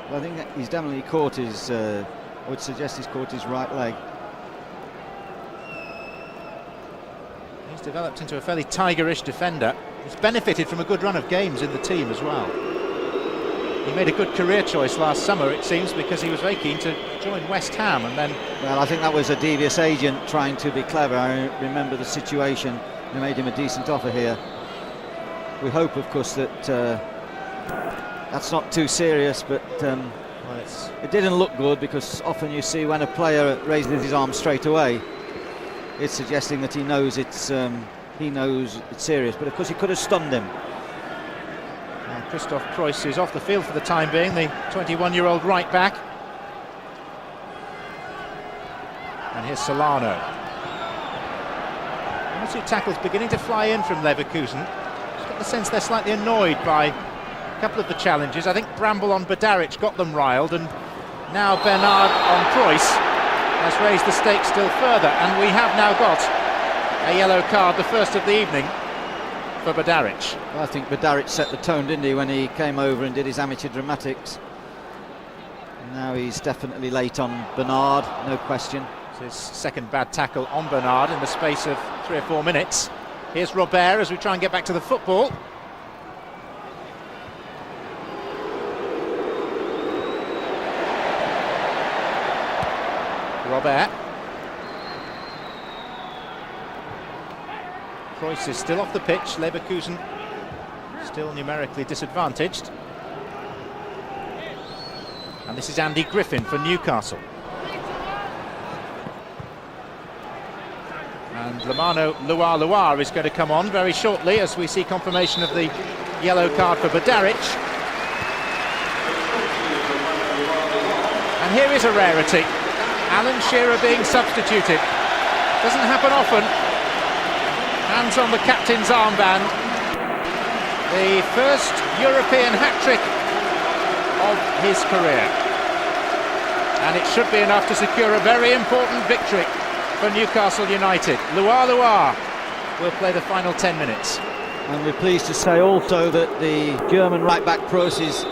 But I think that he's definitely caught his, I would suggest he's caught his right leg. He's developed into a fairly tigerish defender. He's benefited from a good run of games in the team as well. He made a good career choice last summer, it seems, because he was very keen to join West Ham, and then... Well, I think that was a devious agent trying to be clever. I remember the situation. They made him a decent offer here. We hope, of course, that that's not too serious, but it didn't look good, because often you see when a player raises his arm straight away, it's suggesting that he knows it's serious. But of course, he could have stunned him. Christoph Preuss is off the field for the time being, the 21-year-old right back. And here's Solano. One or two tackles beginning to fly in from Leverkusen. Just got the sense they're slightly annoyed by a couple of the challenges. I think Bramble on Badaric got them riled, and now Bernard on Preuss has raised the stakes still further, and we have now got a yellow card, the first of the evening, for Badaric. Well, I think Badaric set the tone, didn't he, when he came over and did his amateur dramatics. And now he's definitely late on Bernard, no question. It's his second bad tackle on Bernard in the space of 3 or 4 minutes. Here's Robert as we try and get back to the football. Robert. Preuss is still off the pitch. Leverkusen still numerically disadvantaged. And this is Andy Griffin for Newcastle. And Lamano Luar is going to come on very shortly as we see confirmation of the yellow card for Badaric. And here is a rarity. Alan Shearer being substituted. Doesn't happen often. Hands on the captain's armband. The first European hat-trick of his career. And it should be enough to secure a very important victory for Newcastle United. Luar will play the final 10 minutes. And we're pleased to say also that the German right-back Preuss is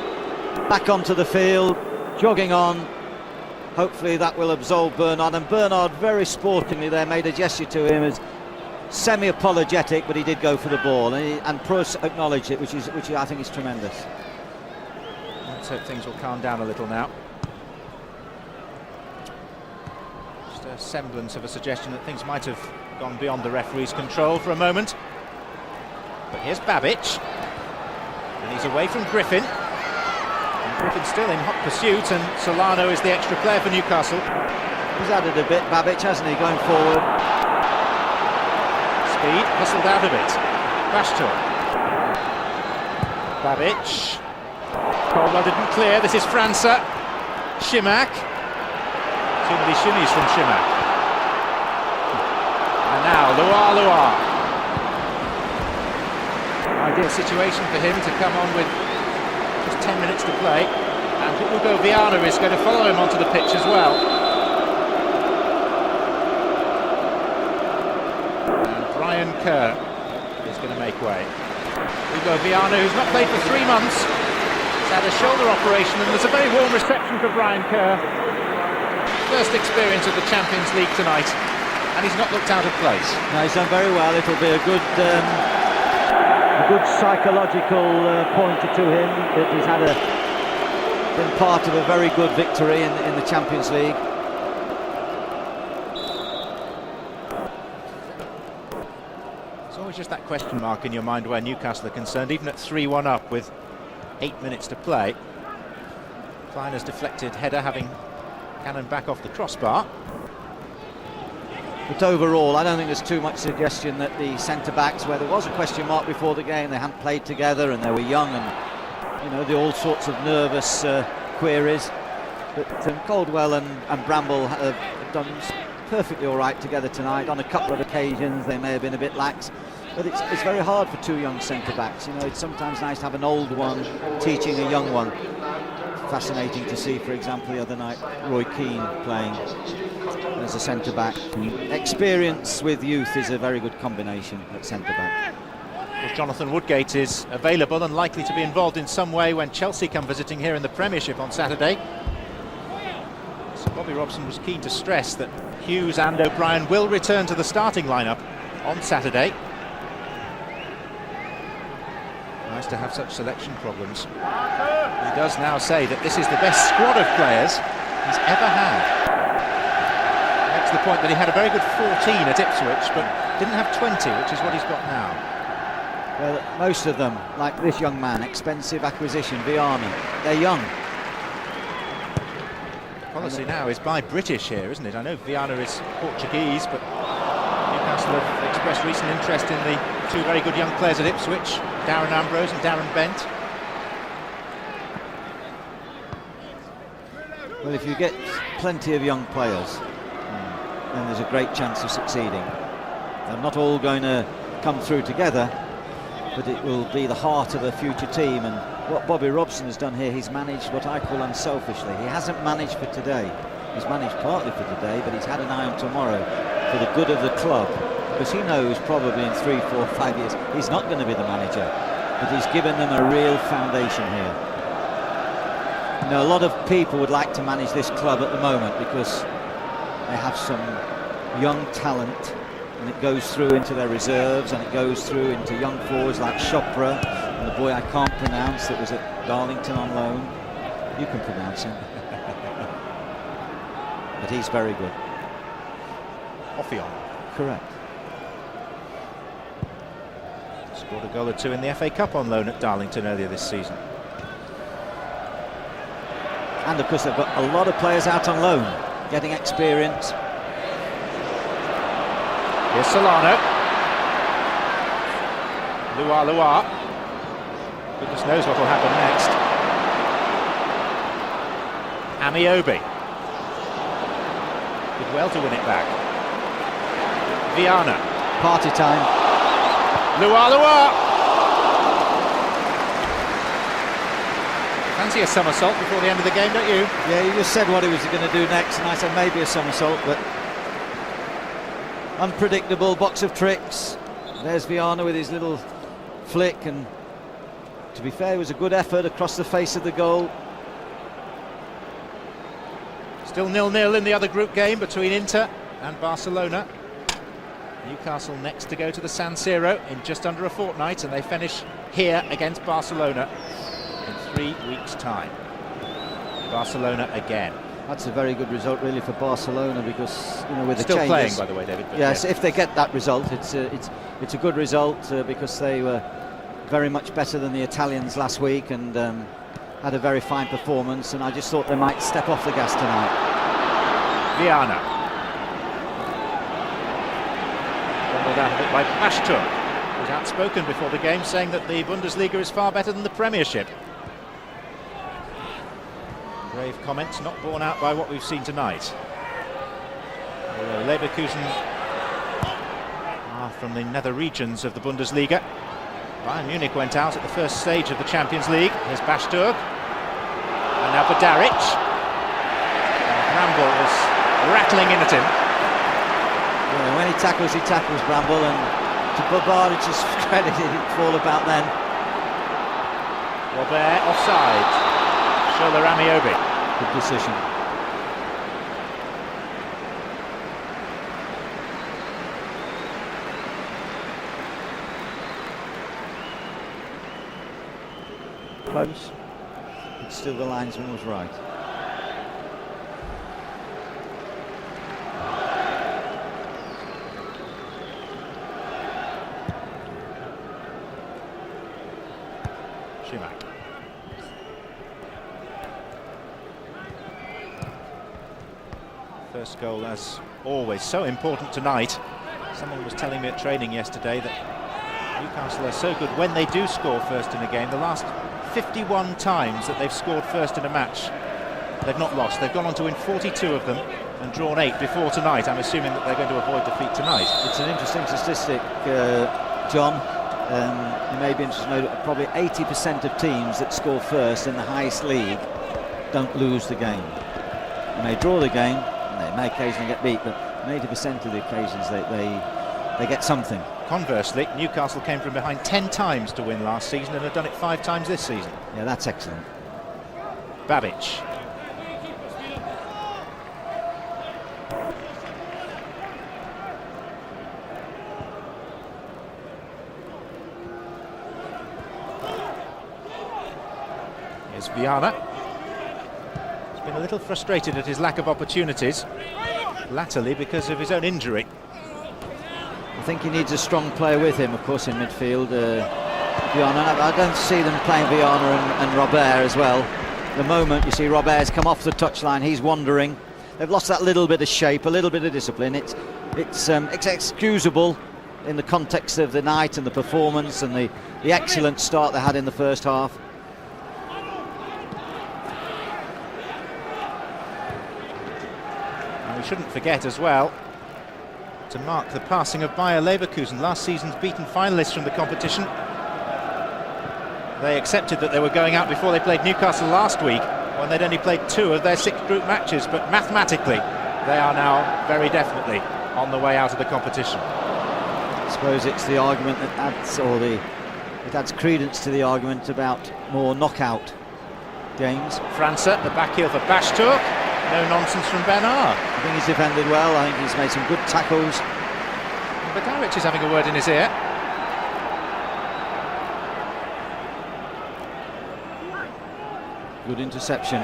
back onto the field, jogging on. Hopefully that will absolve Bernard. And Bernard very sportingly there made a gesture to him as semi-apologetic, but he did go for the ball, and Preuss acknowledged it, which I think is tremendous. Let's hope things will calm down a little now. Just a semblance of a suggestion that things might have gone beyond the referee's control for a moment. But here's Babic, and he's away from Griffin. And Griffin's still in hot pursuit, and Solano is the extra player for Newcastle. He's added a bit, Babic, hasn't he, going forward? Speed, hustled out of it. Bashtor. Babic. Caldwell didn't clear. This is França. Shimak. Too many shimmies from Shimak. And now Luar. Ideal situation for him to come on with just 10 minutes to play. And Hugo Viana is going to follow him onto the pitch as well. Brian Kerr is going to make way. Hugo Viana, who's not played for 3 months, has had a shoulder operation, and there's a very warm reception for Brian Kerr. First experience of the Champions League tonight, and he's not looked out of place. No, he's done very well. It'll be a good psychological pointer to him that he's been part of a very good victory in the Champions League. Just that question mark in your mind where Newcastle are concerned, even at 3-1 up with 8 minutes to play. Kleiner's deflected header having cannon back off the crossbar. But overall, I don't think there's too much suggestion that the centre-backs, where there was a question mark before the game, they hadn't played together and they were young and, you know, all sorts of nervous queries. But Caldwell and Bramble have done perfectly all right together tonight. On a couple of occasions they may have been a bit lax, but it's very hard for two young centre-backs. You know, it's sometimes nice to have an old one teaching a young one. Fascinating to see, for example, the other night, Roy Keane playing as a centre-back. Experience with youth is a very good combination at centre-back. Well, Jonathan Woodgate is available and likely to be involved in some way when Chelsea come visiting here in the Premiership on Saturday. So Bobby Robson was keen to stress that Hughes and O'Brien will return to the starting lineup on Saturday. Nice to have such selection problems. He does now say that this is the best squad of players he's ever had. Makes the point that he had a very good 14 at Ipswich, but didn't have 20, which is what he's got now. Well, most of them, like this young man, expensive acquisition, Viana, they're young. The policy now is buy British here, isn't it? I know Viana is Portuguese, but Newcastle have expressed recent interest in the two very good young players at Ipswich, Darren Ambrose and Darren Bent. Well, if you get plenty of young players, then there's a great chance of succeeding. They're not all going to come through together, but it will be the heart of a future team. And what Bobby Robson has done here, he's managed what I call unselfishly. He hasn't managed for today. He's managed partly for today, but he's had an eye on tomorrow for the good of the club, because he knows probably in 3, 4, 5 years he's not going to be the manager, but he's given them a real foundation here. You know, a lot of people would like to manage this club at the moment because they have some young talent, and it goes through into their reserves, and it goes through into young forwards like Chopra and the boy I can't pronounce that was at Darlington on loan. You can pronounce him. But he's very good. Offion. Correct. Scored a goal or two in the FA Cup on loan at Darlington earlier this season. And of course they've got a lot of players out on loan, getting experience. Here's Solano. Lua. Goodness knows what will happen next. Amiobi. Did well to win it back. Viana. Party time. Lua. Fancy a somersault before the end of the game, don't you? Yeah, you just said what he was going to do next, and I said maybe a somersault, but unpredictable box of tricks. There's Viana with his little flick, and to be fair, it was a good effort across the face of the goal. Still 0-0 in the other group game between Inter and Barcelona. Newcastle next to go to the San Siro in just under a fortnight, and they finish here against Barcelona in 3 weeks' time. Barcelona again. That's a very good result, really, for Barcelona, because, you know, with Still the changes, playing, by the way, David. Yes, if they get that result, it's a good result because they were very much better than the Italians last week and had a very fine performance. And I just thought they might step off the gas tonight. Viana. Rumbled out of it by Pashtur, who was outspoken before the game, saying that the Bundesliga is far better than the Premiership. Grave comments not borne out by what we've seen tonight. Leverkusen are from the nether regions of the Bundesliga. Bayern Munich went out at the first stage of the Champions League. Here's Bashturg. And now Badaric. Bramble was rattling in at him. Yeah, when he tackles, Bramble, and to Babaric's credit, it didn't fall about then. Robert offside. Shola Amiobi. Good decision. Close, but still the linesman was right. Shimak. First goal, as always, so important tonight. Someone was telling me at training yesterday that Newcastle are so good when they do score first in a game. The last 51 times that they've scored first in a match, they've not lost. They've gone on to win 42 of them and drawn 8 before tonight. I'm assuming that they're going to avoid defeat tonight. It's an interesting statistic, John. You may be interested to know that probably 80% of teams that score first in the highest league don't lose the game. They may draw the game, and they may occasionally get beat, but on 80% of the occasions they get something. Conversely, Newcastle came from behind 10 times to win last season and have done it 5 times this season. Yeah, that's excellent. Babic. Here's Viana. He's been a little frustrated at his lack of opportunities, latterly because of his own injury. I think he needs a strong player with him, of course, in midfield. Viana. I don't see them playing Viana and Robert as well. At the moment, you see Robert's come off the touchline. He's wandering. They've lost that little bit of shape, a little bit of discipline. It's excusable in the context of the night and the performance and the excellent start they had in the first half. And we shouldn't forget as well to mark the passing of Bayer Leverkusen, last season's beaten finalists from the competition. They accepted that they were going out before they played Newcastle last week, when they'd only played 2 of their 6 group matches, but mathematically they are now very definitely on the way out of the competition. I suppose it's the argument that it adds credence to the argument about more knockout games. França, the back heel for Bashtuk. No nonsense from Bernard. I think he's defended well. I think he's made some good tackles. But Darwich is having a word in his ear. Good interception.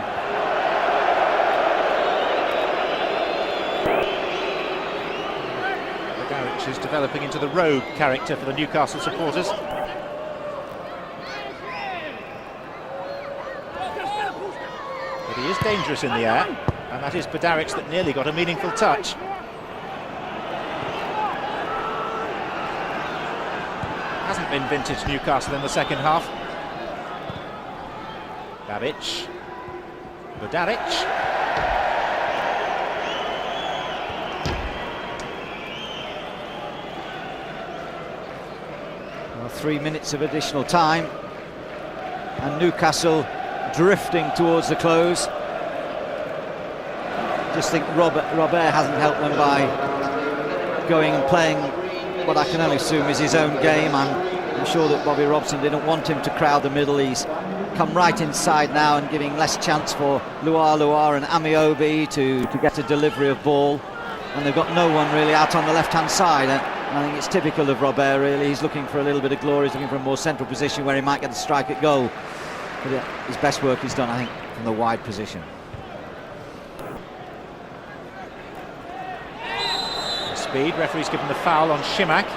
Darwich is developing into the rogue character for the Newcastle supporters. But he is dangerous in the air, and that is Bedaric that nearly got a meaningful touch. Hasn't been vintage Newcastle in the second half. Babic. Bedaric. Well, 3 minutes of additional time, and Newcastle drifting towards the close. Just think Robert hasn't helped them by going and playing what I can only assume is his own game. I'm sure that Bobby Robson didn't want him to crowd the middle. He's come right inside now and giving less chance for Luar and Amiobi to get a delivery of ball, and they've got no one really out on the left-hand side. And I think it's typical of Robert, really. He's looking for a little bit of glory. He's looking for a more central position where he might get the strike at goal. But his best work is done, I think, from the wide position. Speed, referee's given the foul on Shimak.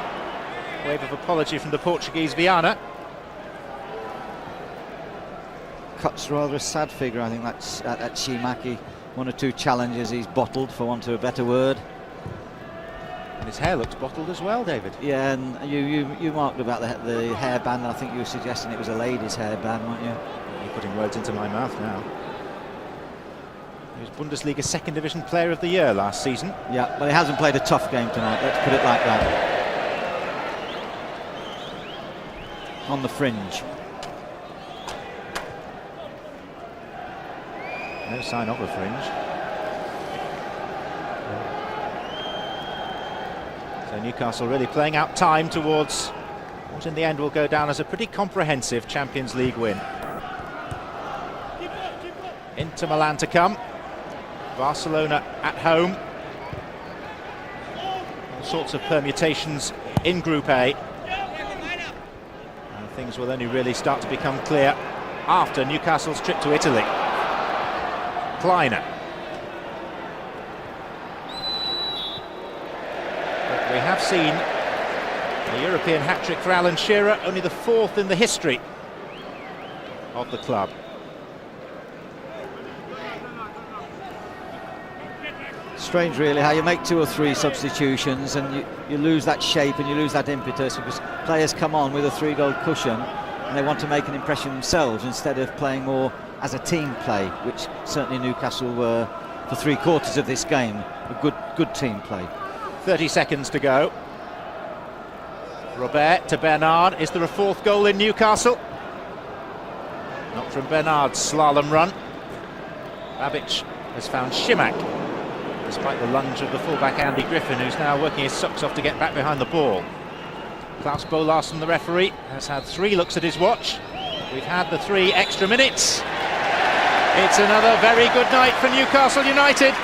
Wave of apology from the Portuguese Viana. Cuts rather a sad figure, I think, that's at Shimak. 1 or 2 challenges he's bottled, for want of a better word. And his hair looks bottled as well, David. Yeah, and you marked about the hairband. I think you were suggesting it was a lady's hairband, weren't you? You're putting words into my mouth now. He was Bundesliga Second Division Player of the Year last season. Yeah, but he hasn't played a tough game tonight, let's put it like that. On the fringe. No sign of a fringe. So Newcastle really playing out time towards what in the end will go down as a pretty comprehensive Champions League win. Inter Milan to come. Barcelona at home. All sorts of permutations in Group A. And things will only really start to become clear after Newcastle's trip to Italy. Kleiner. But we have seen a European hat-trick for Alan Shearer, only the 4th in the history of the club. Strange really how you make 2 or 3 substitutions and you lose that shape and you lose that impetus, because players come on with a 3-goal cushion and they want to make an impression themselves instead of playing more as a team play, which certainly Newcastle were for 3/4 of this game. A good team play. 30 seconds to go. Robert to Bernard. Is there a 4th goal in Newcastle? Not from Bernard's slalom run. Babic has found Shimak, despite the lunge of the fullback Andy Griffin, who's now working his socks off to get back behind the ball. Klaus Bolarsson, the referee, has had 3 looks at his watch. We've had the 3 extra minutes. It's another very good night for Newcastle United.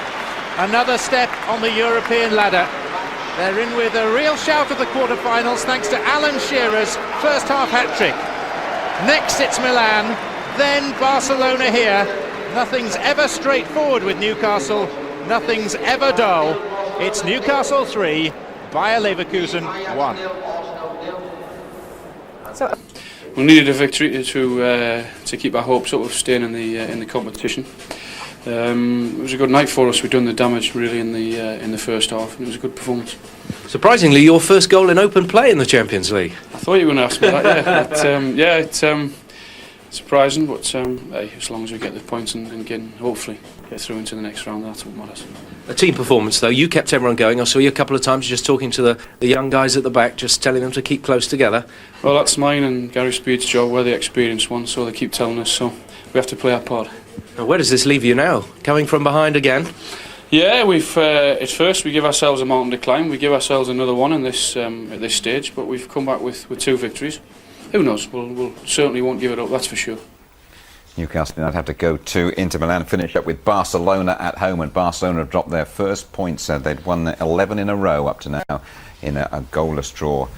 Another step on the European ladder. They're in with a real shout at the quarter-finals thanks to Alan Shearer's first half hat-trick. Next it's Milan, then Barcelona here. Nothing's ever straightforward with Newcastle. Nothing's ever dull. It's Newcastle 3, Bayer Leverkusen 1. So, We needed a victory to keep our hopes up of staying in the competition. It was a good night for us. We'd done the damage really in the first half, and it was a good performance. Surprisingly, your first goal in open play in the Champions League. I thought you were going to ask me that. It's surprising, but hey, as long as we get the points and hopefully get through into the next round, that's what matters. A team performance, though. You kept everyone going. I saw you a couple of times just talking to the young guys at the back, just telling them to keep close together. Well, that's mine and Gary Speed's job. We're the experienced ones, so they keep telling us. So we have to play our part. Now, where does this leave you now? Coming from behind again? Yeah, we've at first we give ourselves a mountain to climb. We give ourselves another one in this at this stage, but we've come back with 2 victories. Who knows? We'll certainly won't give it up. That's for sure. Newcastle now have to go to Inter Milan, finish up with Barcelona at home, and Barcelona have dropped their first points. They'd won 11 in a row up to now in a goalless draw